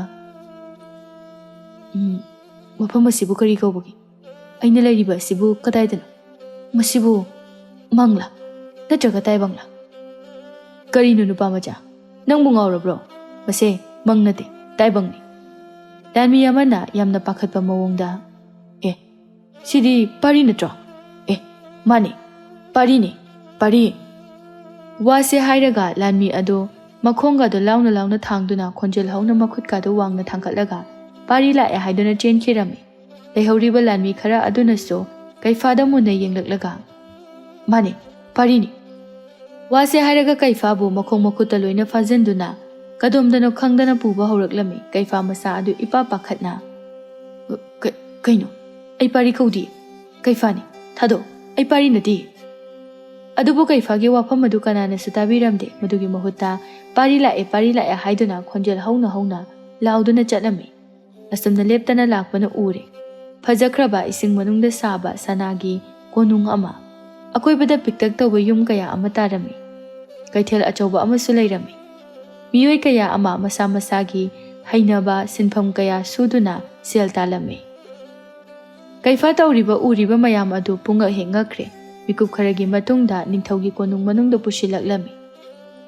A: ꯃꯐꯝ ꯑꯁꯤꯕꯨ ꯀꯔꯤ ꯀꯧꯕꯒꯦ? ꯑꯩꯅ ꯂꯩꯔꯤꯕ ꯑꯁꯤꯕꯨ ꯀꯗꯥꯏꯗꯅꯣ? ꯃꯁꯤꯕꯨ ꯃꯪꯂꯥ ꯅꯠꯇ꯭ꯔꯒ ꯇꯥꯏꯕꯪꯂꯥ? ꯀꯔꯤꯅꯣ ꯅꯨꯄꯥ ꯃꯆꯥ, ꯅꯪꯕꯨ ꯉꯥꯎꯔꯕ꯭ꯔꯣ? ꯃꯁꯦ ꯃꯪ ꯅꯠꯇꯦ, ꯇꯥꯏꯕꯪꯅꯤ꯫ ꯂꯥꯟꯃꯤ ꯑꯃꯅ ꯌꯥꯝꯅ ꯄꯥꯈꯠꯄ ꯃꯑꯣꯡꯗ, ꯁꯤꯗꯤ ꯄꯥꯔꯤ ꯅꯠꯇ꯭ꯔꯣ? ꯃꯥꯅꯤ, ꯄꯥꯔꯤꯅꯤ, ꯄꯥꯔꯤ꯫ ꯋꯥꯁꯦ ꯍꯥꯏꯔꯒ ꯂꯥꯟꯃꯤ ꯑꯗꯨ ꯃꯈꯣꯡꯒꯗꯨ ꯂꯥꯎꯅ ꯂꯥꯎꯅ ꯊꯥꯡꯗꯨꯅ ꯈꯣꯟꯖꯦꯜ ꯍꯧꯅ ꯃꯈꯨꯠꯀꯗꯨ ꯋꯥꯡꯅ ꯊꯥꯡꯒꯠꯂꯒ ꯄꯥꯔꯤ ꯂꯥꯛꯑꯦ ꯍꯥꯏꯗꯨꯅ ꯆꯦꯟꯈꯤꯔꯝꯃꯤ꯫ ꯂꯩꯍꯧꯔꯤꯕ ꯂꯥꯟꯃꯤ ꯈꯔ ꯑꯗꯨꯅꯁꯨ ꯀꯩꯐꯥꯗ ꯃꯨꯟꯅ ꯌꯦꯡꯂꯛꯂꯒ, ꯃꯥꯅꯤ, ꯄꯥꯔꯤꯅꯤ꯫ ꯋꯥꯁꯦ ꯍꯥꯏꯔꯒ ꯀꯩꯐꯥꯕꯨ ꯃꯈꯣꯡ ꯃꯈꯨꯠꯇ ꯂꯣꯏꯅ ꯐꯥꯖꯤꯟꯗꯨꯅ ꯀꯗꯣꯝꯗꯅꯣ ꯈꯪꯗꯅ ꯄꯨꯕ ꯍꯧꯔꯛꯂꯝꯃꯤ꯫ ꯀꯩꯐꯥ ꯃꯁꯥ ꯑꯗꯨ ꯏꯄꯥ ꯄꯥꯈꯠꯅ, ꯀꯩꯅꯣ? ꯑꯩ ꯄꯥꯔꯤ ꯀꯧꯗꯤꯌꯦ, ꯀꯩꯐꯥꯅꯤ, ꯊꯥꯗꯣꯛ, ꯑꯩ ꯄꯥꯔꯤ ꯅꯠꯇꯤꯌꯦ꯫ ꯑꯗꯨꯕꯨ ꯀꯩꯐꯥꯒꯤ ꯋꯥꯐꯝ ꯑꯗꯨ ꯀꯅꯥꯅꯁꯨ ꯇꯥꯕꯤꯔꯝꯗꯦ꯫ ꯃꯗꯨꯒꯤ ꯃꯍꯨꯠꯇ ꯄꯥꯔꯤ ꯂꯥꯛꯑꯦ ꯍꯥꯏꯗꯨꯅ ꯈꯣꯟꯖꯦꯜ ꯍꯧꯅ ꯍꯧꯅ ꯂꯥꯎꯗꯨꯅ ꯆꯠꯂꯝꯃꯤ꯫ ꯑꯁꯨꯝꯅ ꯂꯦꯞꯇꯅ ꯂꯥꯛꯄꯅ ꯎꯔꯦ ꯐꯖꯈ꯭ꯔꯕ ꯏꯁꯤꯡ ꯃꯅꯨꯡꯗ ꯁꯥꯕ ꯁꯅꯥꯒꯤ ꯀꯣꯅꯨꯡ ꯑꯃ꯫ ꯑꯀꯣꯏꯕꯗ ꯄꯤꯛꯇꯛ ꯇꯧꯕ ꯌꯨꯝ ꯀꯌꯥ ꯑꯃ ꯇꯥꯔꯝꯃꯤ꯫ ꯀꯩꯊꯦꯜ ꯑꯆꯧꯕ ꯑꯃꯁꯨ ꯂꯩꯔꯝꯃꯤ꯫ ꯃꯤꯑꯣꯏ ꯀꯌా ꯑꯃ ꯃꯁꯥ ꯃꯁꯥꯒꯤ ꯍꯩꯅꯕ ꯁꯤꯟꯐꯝ ꯀꯌా ꯁꯨꯗꯨꯅ ꯁꯦꯜ ꯇꯥꯜꯂꯝꯃꯤ꯫ ꯀꯩꯐꯥ ꯇꯧꯔꯤꯕ ꯎꯔꯤꯕ ꯃꯌꯥꯝ ꯑꯗꯨ ꯄꯨꯡꯉꯛ ꯍꯦꯛ ꯉꯛꯈ꯭ꯔꯦ꯫ ꯃꯤꯀꯨꯞ ꯈꯔꯒꯤ ꯃꯇꯨꯡꯗ ꯅꯤꯡꯊꯧꯒꯤ ꯀꯣꯅꯨꯡ ꯃꯅꯨꯡꯗ ꯄꯨꯁꯤꯜꯂꯛꯂꯝꯃꯤ꯫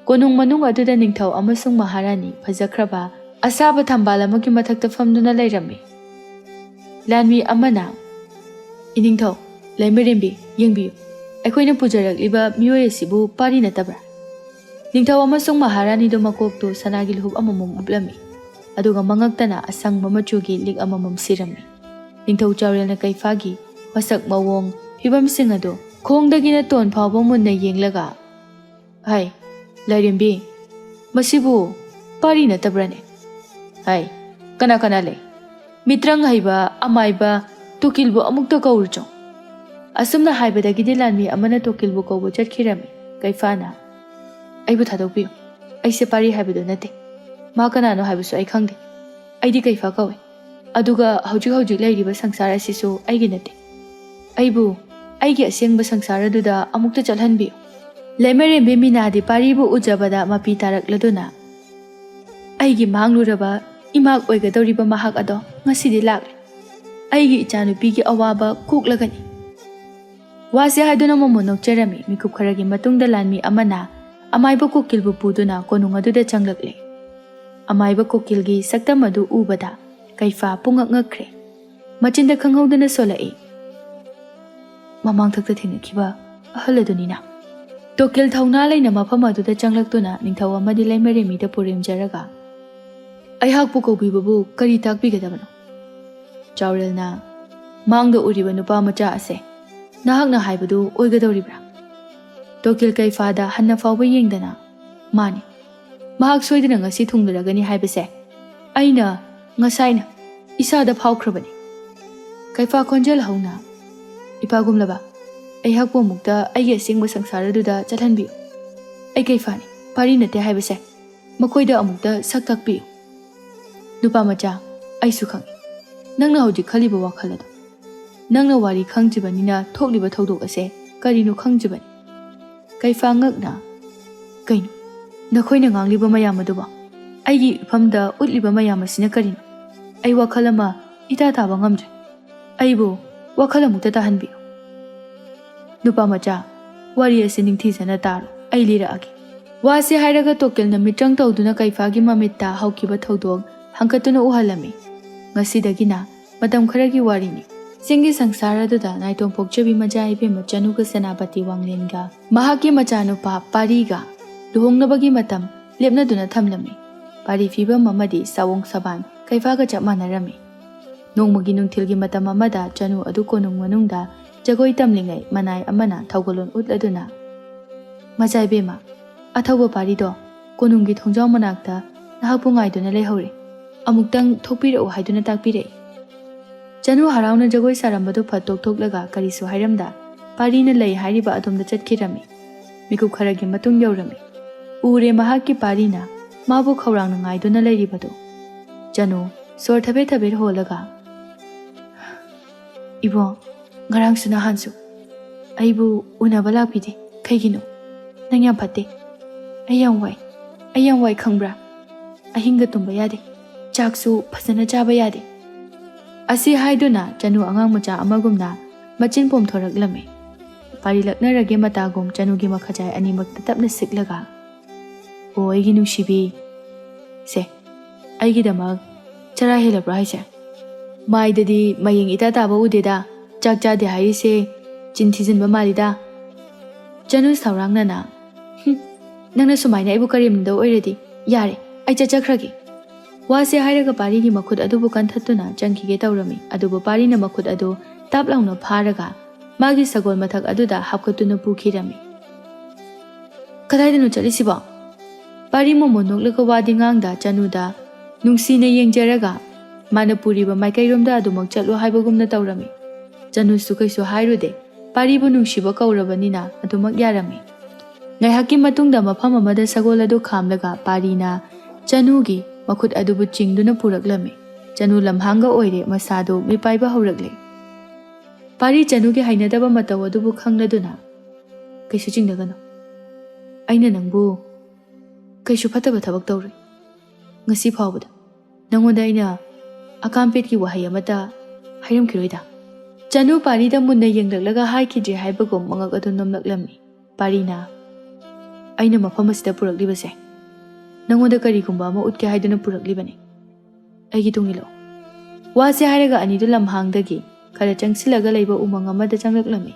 A: ꯀꯣꯅꯨꯡ ꯃꯅꯨꯡ ꯑꯗꯨꯗ ꯅꯤꯡꯊꯧ ꯑꯃꯁꯨꯡ ꯃꯍꯥꯔꯥꯅꯤ ꯐꯖꯈ꯭ꯔꯕ ꯑꯁꯥꯕ ꯊꯝꯕꯥꯜ ꯑꯃꯒꯤ ꯃꯊꯛꯇ ꯐꯝꯗꯨꯅ ꯂꯩꯔꯝꯃꯤ꯫ ꯂꯥꯟꯃꯤ ꯑꯃꯅ, ꯏꯅꯤꯡꯊꯧ ꯂꯩꯃꯔꯦꯝꯕꯤ, ꯌꯦꯡꯕꯤꯌꯨ, ꯑꯩꯈꯣꯏꯅ ꯄꯨꯖꯔꯛꯂꯤꯕ ꯃꯤꯑꯣꯏ ꯑꯁꯤꯕꯨ ꯄꯥꯔꯤ ꯅꯠꯇꯕ꯭ꯔꯥ? ꯅꯤꯡꯊꯧ ꯑꯃꯁꯨꯡ ꯃꯍꯥꯔꯥꯅꯤꯗꯨ ꯃꯀꯣꯛꯇꯨ ꯁꯅꯥꯒꯤ ꯂꯨꯍꯨꯞ ꯑꯃꯃꯝ ꯎꯞꯂꯝꯃꯤ, ꯑꯗꯨꯒ ꯃꯉꯛꯇꯅ ꯑꯁꯪꯕ ꯃꯆꯨꯒꯤ ꯂꯤꯛ ꯑꯃꯃꯝ ꯁꯤꯔꯝꯃꯤ꯫ ꯅꯤꯡꯊꯧ ꯆꯥꯎꯔꯦꯜꯅ ꯀꯩꯐꯥꯒꯤ ꯃꯁꯛ ꯃꯑꯣꯡ ꯐꯤꯕꯝꯁꯤꯡ ꯑꯗꯨ ꯈꯣꯡꯗꯒꯤꯅ ꯇꯣꯟ ꯐꯥꯎꯕ ꯃꯨꯟꯅ ꯌꯦꯡꯂꯒ, ꯍꯥꯏ ꯂꯥꯏꯔꯦꯝꯕꯤ, ꯃꯁꯤꯕꯨ ꯄꯥꯔꯤ ꯅꯠꯇꯕ꯭ꯔꯥꯅꯦ? ꯍꯥꯏ, ꯀꯅꯥ ꯀꯅꯥ ꯂꯩ? ꯃꯤꯇ꯭ꯔꯪ ꯍꯩꯕ ꯑꯃꯥꯏꯕ ꯇꯣꯀꯤꯜꯕꯨ ꯑꯃꯨꯛꯇ ꯀꯧꯔꯨꯆꯣ꯫ ꯑꯁꯨꯝꯅ ꯍꯥꯏꯕꯗꯒꯤꯗꯤ ꯂꯥꯟꯃꯤ ꯑꯃꯅ ꯇꯣꯀꯤꯜꯕꯨ ꯀꯧꯕ ꯆꯠꯈꯤꯔꯝꯃꯤ꯫ ꯀꯩꯐꯥꯅ, ꯑꯩꯕꯨ ꯊꯥꯗꯣꯛꯄꯤꯌꯨ, ꯑꯩꯁꯦ ꯄꯥꯔꯤ ꯍꯥꯏꯕꯗꯨ ꯅꯠꯇꯦ, ꯃꯥ ꯀꯅꯥꯅꯣ ꯍꯥꯏꯕꯁꯨ ꯑꯩ ꯈꯪꯗꯦ, ꯑꯩꯗꯤ ꯀꯩꯐꯥ ꯀꯧꯏ, ꯑꯗꯨꯒ ꯍꯧꯖꯤꯛ ꯂꯩꯔꯤꯕ ꯁꯪꯁꯥꯔ ꯑꯁꯤꯁꯨ ꯑꯩꯒꯤ ꯅꯠꯇꯦ, ꯑꯩꯕꯨ ꯑꯩꯒꯤ ꯑꯁꯦꯡꯕ ꯁꯪꯁꯥꯔꯗꯨꯗ ꯑꯃꯨꯛꯇ ꯆꯠꯍꯟꯕꯤꯌꯨ꯫ ꯂꯩꯃꯔꯦꯝꯕꯤ ꯃꯤꯅꯥꯗꯤ ꯄꯥꯔꯤꯕꯨ ꯎꯖꯕꯗ ꯃꯄꯤ ꯇꯥꯔꯛꯂꯗꯨꯅ, ꯑꯩꯒꯤ ꯃꯥꯡꯂꯨꯔꯕ ꯏꯃꯥꯛ ꯑꯣꯏꯒꯗꯧꯔꯤꯕ ꯃꯍꯥꯛ ꯑꯗꯣ ꯉꯁꯤꯗꯤ ꯂꯥꯛꯂꯦ, ꯑꯩꯒꯤ ꯏꯆꯥꯅꯨꯄꯤꯒꯤ ꯑꯋꯥꯕ ꯀꯣꯛꯂꯒꯅꯤ꯫ ꯋꯥꯁꯤ ꯍꯥꯏꯗꯨꯅ ꯃꯣꯃꯣꯟ ꯅꯣꯛꯆꯔꯝꯃꯤ꯫ ꯃꯤꯀꯨꯞ ꯈꯔꯒꯤ ꯃꯇꯨꯡꯗ ꯂꯥꯟꯃꯤ ꯑꯃꯅ ꯑꯃꯥꯏꯕ ꯀꯣꯀꯤꯜꯕꯨ ꯄꯨꯗꯨꯅ ꯀꯣꯅꯨꯡ ꯑꯗꯨꯗ ꯆꯪꯂꯛꯂꯦ꯫ ꯑꯃꯥꯏꯕ ꯀꯣꯀꯤꯜꯒꯤ ꯁꯛꯇꯝ ꯑꯗꯨ ꯎꯕꯗ ꯀꯩꯐꯥ ꯄꯨꯡꯉꯛ ꯉꯛꯈ꯭ꯔꯦ꯫ ꯃꯆꯤꯟꯗ ꯈꯪꯍꯧꯗꯅ ꯁꯣꯜꯂꯛꯏ, ꯃꯃꯥꯡꯊꯛꯇ ꯊꯦꯡꯅꯈꯤꯕ ꯑꯍꯜ ꯑꯗꯨꯅꯤꯅ꯫ ꯇꯣꯀꯤꯜ ꯊꯧꯅꯥ ꯂꯩꯅ ꯃꯐꯝ ꯑꯗꯨꯗ ꯆꯪꯂꯛꯇꯨꯅ ꯅꯤꯡꯊꯧ ꯑꯃꯗꯤ ꯂꯩꯃꯔꯦꯝꯃꯤꯗ ꯄꯨꯔꯦꯝꯖꯔꯒ ꯑꯩꯍꯥꯛꯄꯨ ꯀꯧꯕꯤꯕꯕꯨ ꯀꯔꯤ ꯇꯥꯛꯄꯤꯒꯗꯕꯅꯣ? ꯆꯥꯎꯔꯦꯜꯅ, ꯃꯥꯡꯗ ꯎꯔꯤꯕ ꯅꯨꯄꯥ ꯃꯆꯥ ꯑꯁꯦ ꯅꯍꯥꯛꯅ ꯍꯥꯏꯕꯗꯨ ꯑꯣꯏꯒꯗꯧꯔꯤꯕ꯭ꯔꯥ? ꯇꯣꯀꯤꯜ ꯀꯩꯐꯥꯗ ꯍꯟꯅ ꯐꯥꯎꯕ ꯌꯦꯡꯗꯅ, ꯃꯥꯅꯤ, ꯃꯍꯥꯛ ꯁꯣꯏꯗꯅ ꯉꯁꯤ ꯊꯨꯡꯂꯔꯒꯅꯤ ꯍꯥꯏꯕꯁꯦ ꯑꯩꯅ ꯉꯁꯥꯏꯅ ꯏꯁꯥꯗ ꯐꯥꯎꯈ꯭ꯔꯕꯅꯤ꯫ ꯀꯩꯐꯥ ꯈꯣꯟꯖꯦꯜ ꯍꯧꯅ, ꯏꯄꯥꯒꯨꯝꯂꯕ, ꯑꯩꯍꯥꯛꯄꯨ ꯑꯃꯨꯛꯇ ꯑꯩꯒꯤ ꯑꯁꯦꯡꯕ ꯁꯪꯁꯥꯔ ꯑꯗꯨꯗ ꯆꯠꯍꯟꯕꯤꯌꯨ꯫ ꯑꯩ ꯀꯩꯐꯥꯅꯤ, ꯄꯥꯔꯤ ꯅꯠꯇꯦ ꯍꯥꯏꯕꯁꯦ ꯃꯈꯣꯏꯗ ꯑꯃꯨꯛꯇ ꯁꯛ ꯇꯥꯛꯄꯤꯌꯨ꯫ ꯅꯨꯄꯥ ꯃꯆꯥ, ꯑꯩꯁꯨ ꯈꯪꯏ ꯅꯪꯅ ꯍꯧꯖꯤꯛ ꯈꯜꯂꯤꯕ ꯋꯥꯈꯜ ꯑꯗꯨ꯫ ꯅꯪꯅ ꯋꯥꯔꯤ ꯈꯪꯗ꯭ꯔꯤꯕꯅꯤꯅ ꯊꯣꯛꯂꯤꯕ ꯊꯧꯗꯣꯛ ꯑꯁꯦ ꯀꯔꯤꯅꯣ ꯈꯪꯗ꯭ꯔꯤꯕꯅꯤ꯫ ꯀꯩꯐꯥ ꯉꯛꯅ, ꯀꯩꯅꯣ ꯅꯈꯣꯏꯅ ꯉꯥꯡꯂꯤꯕ ꯃꯌꯥꯝ ꯑꯗꯨꯕꯣ? ꯑꯩꯒꯤ ꯏꯐꯝꯗ ꯎꯠꯂꯤꯕ ꯃꯌꯥꯝ ꯑꯁꯤꯅ ꯀꯔꯤꯅꯣ? ꯑꯩ ꯋꯥꯈꯜ ꯑꯃ ꯏꯇꯥ ꯇꯥꯕ ꯉꯝꯗ꯭ꯔꯦ꯫ ꯑꯩꯕꯨ ꯋꯥꯈꯜ ꯑꯃꯨꯛꯇ ꯇꯥꯍꯟꯕꯤꯌꯨ꯫ ꯅꯨꯄꯥ ꯃꯆꯥ, ꯋꯥꯔꯤ ꯑꯁꯤ ꯅꯤꯡꯊꯤꯖꯅ ꯇꯥꯔꯣ, ꯑꯩ ꯂꯤꯔꯛꯑꯒꯦ꯫ ꯋꯥꯁꯤ ꯍꯥꯏꯔꯒ ꯇꯣꯀꯤꯜꯅ ꯃꯤꯇ꯭ꯔꯪ ꯇꯧꯗꯨꯅ ꯀꯩꯐꯥꯒꯤ ꯃꯃꯤꯠꯇ ꯍꯧꯈꯤꯕ ꯊꯧꯗꯣꯛ ꯍꯪꯀꯠꯇꯨꯅ ꯎꯍꯜꯂꯝꯃꯤ꯫ ꯉꯁꯤꯗꯒꯤꯅ ꯃꯇꯝ ꯈꯔꯒꯤ ꯋꯥꯔꯤꯅꯤ꯫ ꯆꯤꯡꯒꯤ ꯁꯪꯁꯥꯔ ꯑꯗꯨꯗ ꯅꯥꯏꯇꯣꯝ ꯄꯣꯛꯆꯕꯤ ꯃꯆꯥ ꯏꯕꯦꯝꯃ ꯆꯅꯨꯒ ꯁꯦꯅꯥꯄꯇꯤ ꯋꯥꯡꯂꯦꯟꯒ ꯃꯍꯥꯛꯀꯤ ꯃꯆꯥꯅꯨꯄꯥ ꯄꯥꯔꯤꯒ ꯂꯨꯍꯣꯡꯅꯕꯒꯤ ꯃꯇꯝ ꯂꯦꯞꯅꯗꯨꯅ ꯊꯝꯂꯝꯃꯤ꯫ ꯄꯥꯔꯤ ꯐꯤꯕꯝ ꯑꯃꯗꯤ ꯁꯥꯋꯣꯡ ꯁꯕꯥꯟ ꯀꯩꯐꯥꯒ ꯆꯞ ꯃꯥꯟꯅꯔꯝꯃꯤ꯫ ꯅꯣꯡꯃꯒꯤ ꯅꯨꯡꯊꯤꯜꯒꯤ ꯃꯇꯝ ꯑꯃꯗ ꯆꯅꯨ ꯑꯗꯨ ꯀꯣꯅꯨꯡ ꯃꯅꯨꯡꯗ ꯖꯒꯣꯏ ꯇꯝꯂꯤꯉꯩ ꯃꯅꯥꯏ ꯑꯃꯅ ꯊꯧꯒꯜꯂꯣꯟ ꯎꯠꯂꯗꯨꯅ, ꯃꯆꯥ ꯏꯕꯦꯝꯃ, ꯑꯊꯧꯕ ꯄꯥꯔꯤꯗꯣ ꯀꯣꯅꯨꯡꯒꯤ ꯊꯣꯡꯖꯥꯎ ꯃꯅꯥꯛꯇ ꯅꯍꯥꯛꯄꯨ ꯉꯥꯏꯗꯨꯅ ꯂꯩꯍꯧꯔꯦ, ꯑꯃꯨꯛꯇꯪ ꯊꯣꯛꯄꯤꯔꯛꯎ ꯍꯥꯏꯗꯨꯅ ꯇꯥꯛꯄꯤꯔꯛꯏ꯫ ꯆꯅꯨ ꯍꯔꯥꯎꯅ ꯖꯒꯣꯏ ꯁꯥꯔꯝꯕꯗꯨ ꯐꯠ ꯇꯣꯛꯊꯣꯛꯂꯒ ꯀꯔꯤꯁꯨ ꯍꯥꯏꯔꯝꯗ ꯄꯥꯔꯤꯅ ꯂꯩ ꯍꯥꯏꯔꯤꯕ ꯑꯗꯣꯝꯗ ꯆꯠꯈꯤꯔꯝꯃꯤ꯫ ꯃꯤꯀꯨꯞ ꯈꯔꯒꯤ ꯃꯇꯨꯡ ꯌꯧꯔꯝꯃꯤ꯫ ꯎꯔꯦ ꯃꯍꯥꯛꯀꯤ ꯄꯥꯔꯤꯅ ꯃꯥꯕꯨ ꯈꯧꯔꯥꯡꯅ ꯉꯥꯏꯗꯨꯅ ꯂꯩꯔꯤꯕꯗꯨ꯫ ꯆꯅꯨ ꯁꯣꯔ ꯊꯕꯦꯠ ꯊꯕꯦꯠ ꯍꯣꯜꯂꯒ, ꯏꯕꯣ, ꯉꯔꯥꯡꯁꯨ ꯅꯍꯥꯟꯁꯨ ꯑꯩꯕꯨ ꯎꯅꯕ ꯂꯥꯛꯄꯤꯗꯦ, ꯀꯩꯒꯤꯅꯣ? ꯅꯪ ꯌꯥꯝ ꯐꯠꯇꯦ, ꯑꯩ ꯌꯥꯝ ꯋꯥꯏ ꯈꯪꯕ꯭ꯔꯥ? ꯑꯍꯤꯡꯒ ꯇꯨꯝꯕ ꯌꯥꯗꯦ, ꯆꯥꯛꯁꯨ ꯐꯖꯅ ꯆꯥꯕ ꯌꯥꯗꯦ꯫ ꯑꯁꯤ ꯍꯥꯏꯗꯨꯅ ꯆꯅꯨ ꯑꯉꯥꯡ ꯃꯆꯥ ꯑꯃꯒꯨꯝꯅ ꯃꯆꯤꯟ ꯄꯣꯝꯊꯣꯔꯛꯂꯝꯃꯤ꯫ ꯄꯥꯔꯤ ꯂꯛꯅꯔꯒꯦ ꯃꯇꯥꯒꯨꯝ ꯆꯅꯨꯒꯤ ꯃꯈꯖꯥꯏ ꯑꯅꯤꯃꯛꯇ ꯇꯞꯅ ꯁꯤꯛꯂꯒ, ꯑꯣ ꯑꯩꯒꯤ ꯅꯨꯡꯁꯤꯕꯤ, ꯁꯦ ꯑꯩꯒꯤꯗꯃꯛ ꯆꯔꯥ ꯍꯦꯜꯂꯕ꯭ꯔꯥ ꯍꯥꯏꯁꯦ? ꯃꯥꯏꯗꯗꯤ ꯃꯌꯦꯡ ꯏꯇꯥ ꯇꯥꯕ ꯎꯗꯦꯗ, ꯆꯥꯛ ꯆꯥꯗꯦ ꯍꯥꯏꯔꯤꯁꯦ ꯆꯤꯟ ꯊꯤꯖꯤꯟꯕ ꯃꯥꯜꯂꯤꯗ꯫ ꯆꯅꯨ ꯁꯥꯎꯔꯥꯡꯅꯅ, ꯅꯪꯅ ꯁꯨꯃꯥꯏꯅ ꯑꯩꯕꯨ ꯀꯔꯦꯝꯅꯗꯧ ꯑꯣꯏꯔꯗꯤ ꯌꯥꯔꯦ, ꯑꯩ ꯆꯠꯆꯈ꯭ꯔꯒꯦ꯫ ꯋꯥꯁꯦ ꯍꯥꯏꯔꯒ ꯄꯥꯔꯤꯒꯤ ꯃꯈꯨꯠ ꯑꯗꯨꯕꯨ ꯀꯟꯊꯠꯇꯨꯅ ꯆꯪꯈꯤꯒꯦ ꯇꯧꯔꯝꯃꯤ꯫ ꯑꯗꯨꯕꯨ ꯄꯥꯔꯤꯅ ꯃꯈꯨꯠ ꯑꯗꯨ ꯇꯥꯞ ꯂꯥꯎꯅ ꯐꯥꯔꯒ ꯃꯥꯒꯤ ꯁꯒꯣꯜ ꯃꯊꯛ ꯑꯗꯨꯗ ꯍꯥꯞꯀꯠꯇꯨꯅ ꯄꯨꯈꯤꯔꯝꯃꯤ꯫ ꯀꯗꯥꯏꯗꯅꯣ ꯆꯠꯂꯤꯁꯤꯕꯣ? ꯄꯥꯔꯤ ꯃꯣꯃꯣꯟ ꯅꯣꯛꯂꯒ ꯋꯥꯗꯤ ꯉꯥꯡꯗ ꯆꯅꯨꯗ ꯅꯨꯡꯁꯤꯅ ꯌꯦꯡꯖꯔꯒ ꯃꯥꯅ ꯄꯨꯔꯤꯕ ꯃꯥꯏꯀꯩꯔꯣꯝꯗ ꯑꯗꯨꯃꯛ ꯆꯠꯂꯣ ꯍꯥꯏꯕꯒꯨꯝꯅ ꯇꯧꯔꯝꯃꯤ꯫ ꯆꯅꯨꯁꯨ ꯀꯩꯁꯨ ꯍꯥꯏꯔꯨꯗꯦ, ꯄꯥꯔꯤꯕꯨ ꯅꯨꯡꯁꯤꯕ ꯀꯧꯔꯕꯅꯤꯅ ꯑꯗꯨꯃꯛ ꯌꯥꯔꯝꯃꯤ꯫ ꯉꯥꯏꯍꯥꯛꯀꯤ ꯃꯇꯨꯡꯗ ꯃꯐꯝ ꯑꯃꯗ ꯁꯒꯣꯜ ꯑꯗꯨ ꯈꯥꯝꯂꯒ ꯄꯥꯔꯤꯅ ꯆꯅꯨꯒꯤ ꯃꯈꯨꯠ ꯑꯗꯨꯕꯨ ꯆꯤꯡꯗꯨꯅ ꯄꯨꯔꯛꯂꯝꯃꯤ꯫ ꯆꯅꯨ ꯂꯝꯍꯥꯡꯒ ꯑꯣꯏꯔꯦ, ꯃꯁꯥꯗꯨ ꯃꯤꯄꯥꯏꯕ ꯍꯧꯔꯛꯂꯦ꯫ ꯄꯥꯔꯤ ꯆꯅꯨꯒꯤ ꯍꯩꯅꯗꯕ ꯃꯇꯧ ꯑꯗꯨꯕꯨ ꯈꯪꯂꯗꯨꯅ, ꯀꯩꯁꯨ ꯆꯤꯡꯅꯒꯅꯨ, ꯑꯩꯅ ꯅꯪꯕꯨ ꯀꯩꯁꯨ ꯐꯠꯇꯕ ꯊꯕꯛ ꯇꯧꯔꯣꯏ꯫ ꯉꯁꯤ ꯐꯥꯎꯕꯗ ꯅꯪꯉꯣꯟꯗ ꯑꯩꯅ ꯑꯀꯥꯝꯄꯦꯠꯀꯤ ꯋꯥꯍꯩ ꯑꯃꯠꯇ ꯍꯥꯏꯔꯝꯈꯤꯔꯣꯏꯗ꯫ ꯆꯅꯨ ꯄꯥꯔꯤꯗ ꯃꯨꯟꯅ ꯌꯦꯡꯂꯛꯂꯒ ꯍꯥꯏꯈꯤꯗ꯭ꯔꯦ ꯍꯥꯏꯕꯒꯨꯝ ꯃꯉꯛ ꯑꯗꯨ ꯅꯣꯝꯂꯛꯂꯝꯃꯤ꯫ ꯄꯥꯔꯤꯅ, ꯑꯩꯅ ꯃꯐꯝ ꯑꯁꯤꯗ ꯄꯨꯔꯛꯂꯤꯕꯁꯦ ꯅꯪꯉꯣꯟꯗ ꯀꯔꯤꯒꯨꯝꯕ ꯑꯃ ꯎꯠꯀꯦ ꯍꯥꯏꯗꯨꯅ ꯄꯨꯔꯛꯂꯤꯕꯅꯤ, ꯑꯩꯒꯤ ꯇꯨꯡ ꯏꯜꯂꯛꯎ꯫ ꯋꯥꯁꯦ ꯍꯥꯏꯔꯒ ꯑꯅꯤꯗꯨ ꯂꯝꯍꯥꯡꯗꯒꯤ ꯈꯔ चंगसिलगा लैबा उमंग अमदा चंगलक्लमी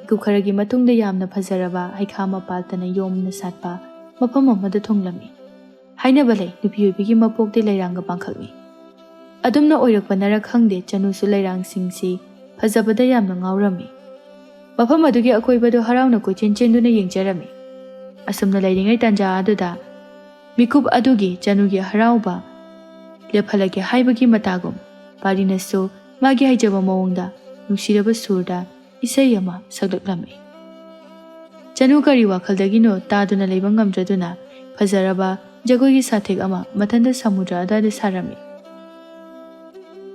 A: कुखरगी मतुंगदा यामना फजरबा हैखा मपालतना योमना सातपा मफम अमदा थोंगलमी हाइनबा लै नुपी ओइबिगी मपोकदे लैरांगा पांखलमी अदुमना ओइरकपनरा खंगदे चनुसु लैरांग सिंगसी फजबदा यामना ngaurami मफम अदुगी अकोइबदो हराउना कोइचेन चेंदुना येंगजरमी असुमना लैरिङै तंजा अदुदा मिकुप अदुगी चनुगी हराउबा लेफलगे हाइबगी मतागुम पारिनसु मागी हाइजबा मवंगदा नुसिरबा सुरदा इसै अमा सगलक्लमी चनु करी वाखलदगिनो तादुना लैबा ngamdraduna फजरबा जगोगी साथेक अमा मथंदा समुद्र अदादा सारमी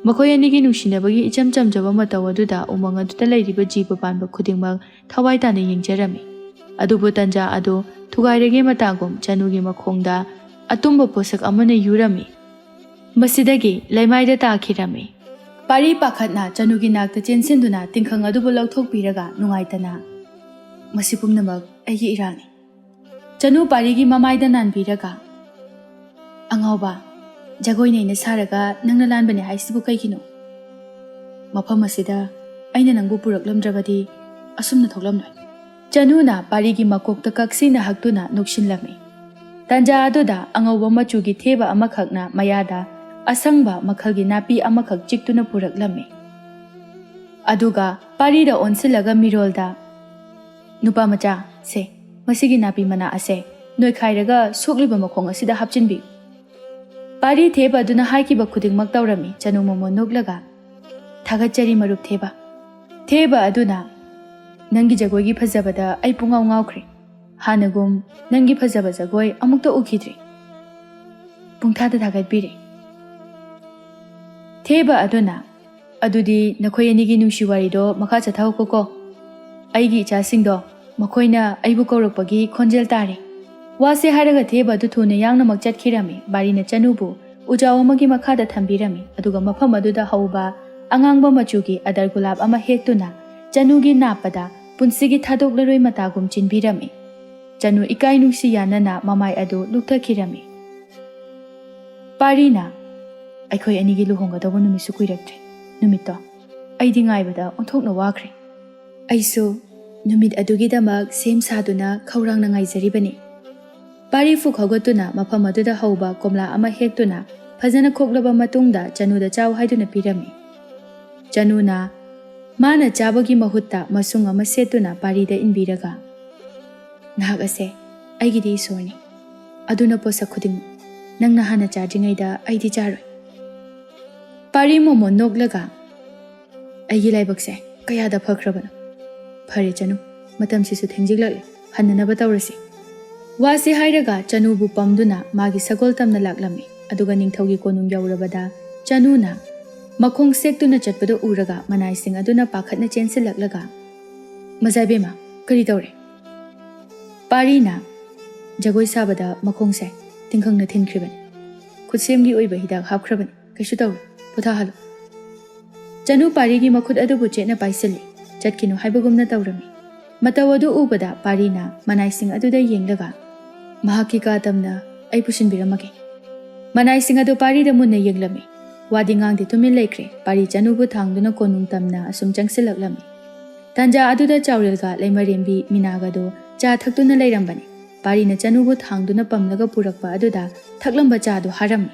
A: मखोय अनिगी नुसिनबगी इचम चमजबा मताव अदुदा उमंग अदुदा लैरिबा जीव पानबा खुदिंगमक थवाई ताना येंगजरमी अदुबु तंजा अदु थुगाइरगे मतागुम चनुगी मखोंगदा अतुंबा पोसक अमना युरमी मसिदगी लैमाइदा ताखिरमी ꯄꯥꯔꯤ ꯄꯥꯈꯠꯅ ꯆꯅꯨꯒꯤ ꯅꯥꯛꯇ ꯆꯦꯟꯁꯤꯟꯗꯨꯅ ꯇꯤꯡꯈꯪ ꯑꯗꯨꯕꯨ ꯂꯧꯊꯣꯛꯄꯤꯔꯒ ꯅꯨꯡꯉꯥꯏꯇꯅ ꯃꯁꯤ ꯄꯨꯝꯅꯃꯛ ꯑꯩꯒꯤ ꯏꯔꯥꯜꯅꯤ. ꯆꯅꯨ ꯄꯥꯔꯤꯒꯤ ꯃꯃꯥꯏꯗ ꯅꯥꯟꯕꯤꯔꯒ ꯑꯉꯥꯎꯕ, ꯖꯒꯣꯏꯅ ꯑꯩꯅ ꯁꯥꯔꯒ ꯅꯪꯅ ꯂꯥꯟꯕꯅꯦ ꯍꯥꯏꯁꯤꯕꯨ ꯀꯩꯒꯤꯅꯣ? ꯃꯐꯝ ꯑꯁꯤꯗ ꯑꯩꯅ ꯅꯪꯕꯨ ꯄꯨꯔꯛꯂꯝꯗ꯭ꯔꯕꯗꯤ ꯑꯁꯨꯝꯅ ꯊꯣꯛꯂꯝꯂꯣꯏ. ꯆꯅꯨꯅ ꯄꯥꯔꯤꯒꯤ ꯃꯀꯣꯛꯇ ꯀꯛꯁꯤꯅ ꯍꯛꯇꯨꯅ ꯅꯣꯛꯁꯤꯜꯂꯝꯃꯤ. ꯇꯥꯟꯖꯥ ꯑꯗꯨꯗ ꯑꯉꯧꯕ ꯃꯆꯨꯒꯤ ꯊꯦꯕ ꯑꯃꯈꯛꯅ ꯃꯌꯥꯗ ꯑꯁꯪꯕ ꯃꯈꯜꯒꯤ ꯅꯥꯄꯤ ꯑꯃꯈꯛ ꯆꯤꯛꯇꯨꯅ ꯄꯨꯔꯛꯂꯝꯃꯤ. ꯑꯗꯨꯒ ꯄꯥꯔꯤꯗ ꯑꯣꯟꯁꯤꯜꯂꯒ ꯃꯤꯔꯣꯜꯗ, ꯅꯨꯄꯥ ꯃꯆꯥ, ꯁꯦ, ꯃꯁꯤꯒꯤ ꯅꯥꯄꯤ ꯃꯅꯥ ꯑꯁꯦ ꯅꯣꯏꯈꯥꯏꯔꯒ ꯁꯣꯛꯂꯤꯕ ꯃꯈꯣꯡ ꯑꯁꯤꯗ ꯍꯥꯞꯆꯤꯟꯕꯤꯌꯨ. ꯄꯥꯔꯤ ꯊꯦꯕ ꯑꯗꯨꯅ ꯍꯥꯏꯈꯤꯕ ꯈꯨꯗꯤꯡꯃꯛ ꯇꯧꯔꯝꯃꯤ. ꯆꯅꯨ ꯃꯣꯃꯣꯟ ꯅꯣꯛꯂꯒ, ꯊꯥꯒꯠꯆꯔꯤ ꯃꯔꯨꯞ ꯊꯦꯕ. ꯊꯦꯕ ꯑꯗꯨꯅ, ꯅꯪꯒꯤ ꯖꯒꯣꯏꯒꯤ ꯐꯖꯕꯗ ꯑꯩ ꯄꯨꯡꯉꯥꯎ ꯉꯥꯎꯈ꯭ꯔꯦ. ꯍꯥꯟꯅꯒꯨꯝ ꯅꯪꯒꯤ ꯐꯖꯕ ꯖꯒꯣꯏ ꯑꯃꯨꯛꯇ ꯎꯈꯤꯗ꯭ꯔꯤ. ꯄꯨꯡꯊꯥꯗ ꯊꯥꯒꯠꯄꯤꯔꯦ. ꯊꯦꯕ ꯑꯗꯨꯅ, ꯑꯗꯨꯗꯤ ꯅꯈꯣꯏ ꯑꯅꯤꯒꯤ ꯅꯨꯡꯁꯤ ꯋꯥꯔꯤꯗꯣ ꯃꯈꯥ ꯆꯠꯊꯍꯧꯀꯣ. ꯑꯩꯒꯤ ꯏꯆꯥꯁꯤꯡꯗꯣ ꯃꯈꯣꯏꯅ ꯑꯩꯕꯨ ꯀꯧꯔꯛꯄꯒꯤ ꯈꯣꯟꯖꯦꯜ ꯇꯥꯔꯦ. ꯋꯥꯁꯦ ꯍꯥꯏꯔꯒ ꯊꯦꯕ ꯑꯗꯨ ꯊꯨꯅ ꯌꯥꯡꯅꯃꯛ ꯆꯠꯈꯤꯔꯝꯃꯤ. ꯕꯥꯔꯤꯅ ꯆꯅꯨꯕꯨ ꯎꯖꯥꯎ ꯑꯃꯒꯤ ꯃꯈꯥꯗ ꯊꯝꯕꯤꯔꯝꯃꯤ. ꯑꯗꯨꯒ ꯃꯐꯝ ꯑꯗꯨꯗ ꯍꯧꯕ ꯑꯉꯥꯡꯕ ꯃꯆꯨꯒꯤ ꯑꯗꯔ ꯒꯨꯂꯥꯞ ꯑꯃ ꯍꯦꯛꯇꯨꯅ ꯆꯅꯨꯒꯤ ꯅꯥꯞꯄꯗ ꯄꯨꯟꯁꯤꯒꯤ ꯊꯥꯗꯣꯛꯂꯔꯣꯏ ꯃꯇꯥꯒꯨꯝ ꯆꯤꯟꯕꯤꯔꯝꯃꯤ. ꯆꯅꯨ ꯏꯀꯥꯏ ꯅꯨꯡꯁꯤ ꯌꯥꯅꯅ ꯃꯃꯥꯏ ꯑꯗꯨ ꯂꯨꯛꯊꯈꯤꯔꯝꯃꯤ. ꯄꯥꯔꯤꯅ, ꯑꯩꯈꯣꯏ ꯑꯅꯤꯒꯤ ꯂꯨꯍꯣꯡꯒꯗꯧꯕ ꯅꯨꯃꯤꯠꯁꯨ ꯀꯨꯏꯔꯛꯇ꯭ꯔꯦ. ꯅꯨꯃꯤꯠꯇꯣ ꯑꯩꯗꯤ ꯉꯥꯏꯕꯗ ꯑꯣꯟꯊꯣꯛꯅ ꯋꯥꯈ꯭ꯔꯦ. ꯑꯩꯁꯨ ꯅꯨꯃꯤꯠ ꯑꯗꯨꯒꯤꯗꯃꯛ ꯁꯦꯝ ꯁꯥꯗꯨꯅ ꯈꯧꯔꯥꯡꯅ ꯉꯥꯏꯖꯔꯤꯕꯅꯤ. ꯄꯥꯔꯤ ꯐꯨꯛ ꯍꯧꯒꯠꯇꯨꯅ ꯃꯐꯝ ꯑꯗꯨꯗ ꯍꯧꯕ ꯀꯣꯝꯂꯥ ꯑꯃ ꯍꯦꯛꯇꯨꯅ ꯐꯖꯅ ꯈꯣꯛꯂꯕ ꯃꯇꯨꯡꯗ ꯆꯅꯨꯗ ꯆꯥꯎ ꯍꯥꯏꯗꯨꯅ ꯄꯤꯔꯝꯃꯤ. ꯆꯅꯨꯅ ꯃꯥꯅ ꯆꯥꯕꯒꯤ ꯃꯍꯨꯠꯇ ꯃꯁꯨꯡ ꯑꯃ ꯁꯦꯠꯇꯨꯅ ꯄꯥꯔꯤꯗ ꯏꯟꯕꯤꯔꯒ, ꯅꯍꯥꯛ ꯑꯁꯦ ꯑꯩꯒꯤꯗꯤ ꯏꯁꯣꯔꯅꯤ. ꯑꯗꯨꯅ ꯄꯣꯠꯁꯛ ꯈꯨꯗꯤꯡꯃꯛ ꯅꯪꯅ ꯍꯥꯟꯅ ꯆꯥꯗ꯭ꯔꯤꯉꯩꯗ ꯑꯩꯗꯤ ꯆꯥꯔꯣꯏ. ꯄꯥꯔꯤ ꯃꯣꯃꯣꯟ ꯅꯣꯛꯂꯒ, ꯑꯩꯒꯤ ꯂꯥꯏꯕꯛꯁꯦ ꯀꯌꯥꯗ ꯐꯈ꯭ꯔꯕꯅꯣ. ꯐꯔꯦ ꯆꯅꯨ, ꯃꯇꯝꯁꯤꯁꯨ ꯊꯦꯡꯖꯤꯜꯂꯛꯂꯦ. ꯍꯟꯅꯅꯕ ꯇꯧꯔꯁꯤ. ꯋꯥꯁꯤ ꯍꯥꯏꯔꯒ ꯆꯅꯨꯕꯨ ꯄꯝꯗꯨꯅ ꯃꯥꯒꯤ ꯁꯒꯣꯜ ꯇꯝꯅ ꯂꯥꯛꯂꯝꯃꯤ. ꯑꯗꯨꯒ ꯅꯤꯡꯊꯧꯒꯤ ꯀꯣꯅꯨꯡ ꯌꯧꯔꯕꯗ ꯆꯅꯨꯅ ꯃꯈꯣꯡ ꯁꯦꯛꯇꯨꯅ ꯆꯠꯄꯗꯨ ꯎꯔꯒ ꯃꯅꯥꯏꯁꯤꯡ ꯑꯗꯨꯅ ꯄꯥꯈꯠꯅ ꯆꯦꯟꯁꯤꯜꯂꯛꯂꯒ, ꯃꯖꯥꯏꯕꯦꯝꯃ, ꯀꯔꯤ ꯇꯧꯔꯦ? ꯄꯥꯔꯤꯅ, ꯖꯒꯣꯏ ꯁꯥꯕꯗ ꯃꯈꯣꯡꯁꯦ ꯇꯤꯡꯈꯪꯅ ꯊꯤꯟꯈ꯭ꯔꯤꯕꯅꯤ. ꯈꯨꯠꯁꯦꯝꯒꯤ ꯑꯣꯏꯕ ꯍꯤꯗꯥꯛ ꯍꯥꯞꯈ꯭ꯔꯕꯅꯤ. ꯀꯩꯁꯨ ꯇꯧꯔꯣꯏ. ꯄꯣꯊꯥꯍꯜꯂꯨ. ꯆꯅꯨ ꯄꯥꯔꯤꯒꯤ ꯃꯈꯨꯠ ꯑꯗꯨꯕꯨ ꯆꯦꯠꯅ ꯄꯥꯏꯁꯤꯜꯂꯤ. ꯆꯠꯈꯤꯅꯨ ꯍꯥꯏꯕꯒꯨꯝꯅ ꯇꯧꯔꯝꯃꯤ. ꯃꯇꯧ ꯑꯗꯨ ꯎꯕꯗ ꯄꯥꯔꯤꯅ ꯃꯅꯥꯏꯁꯤꯡ ꯑꯗꯨꯗ ꯌꯦꯡꯂꯒ, ꯃꯍꯥꯛꯀꯤ ꯀꯥ ꯇꯝꯅ ꯑꯩ ꯄꯨꯁꯤꯟꯕꯤꯔꯝꯃꯒꯦ. ꯃꯅꯥꯏꯁꯤꯡ ꯑꯗꯨ ꯄꯥꯔꯤꯗ ꯃꯨꯟꯅ ꯌꯦꯡꯂꯝꯃꯤ. ꯋꯥꯗꯤ ꯉꯥꯡꯗꯦ ꯇꯨꯃꯤꯟ ꯂꯩꯈ꯭ꯔꯦ. ꯄꯥꯔꯤ ꯆꯅꯨꯕꯨ ꯊꯥꯡꯗꯨꯅ ꯀꯣꯅꯨꯡ ꯇꯝꯅ ꯑꯁꯨꯝ ꯆꯪꯁꯤꯜꯂꯛꯂꯝꯃꯤ. ꯇꯥꯟꯖꯥ ꯑꯗꯨꯗ ꯆꯥꯎꯔꯦꯜꯒ ꯂꯩꯃꯔꯦꯝꯕꯤ ꯃꯤꯅꯥꯒꯗꯣ ꯆꯥ ꯊꯛꯇꯨꯅ ꯂꯩꯔꯝꯕꯅꯤ. ꯄꯥꯔꯤꯅ ꯆꯅꯨꯕꯨ ꯊꯥꯡꯗꯨꯅ ꯄꯝꯂꯒ ꯄꯨꯔꯛꯄ ꯑꯗꯨꯗ ꯊꯛꯂꯝꯕ ꯆꯥꯗꯨ ꯍꯥꯔꯝꯃꯤ.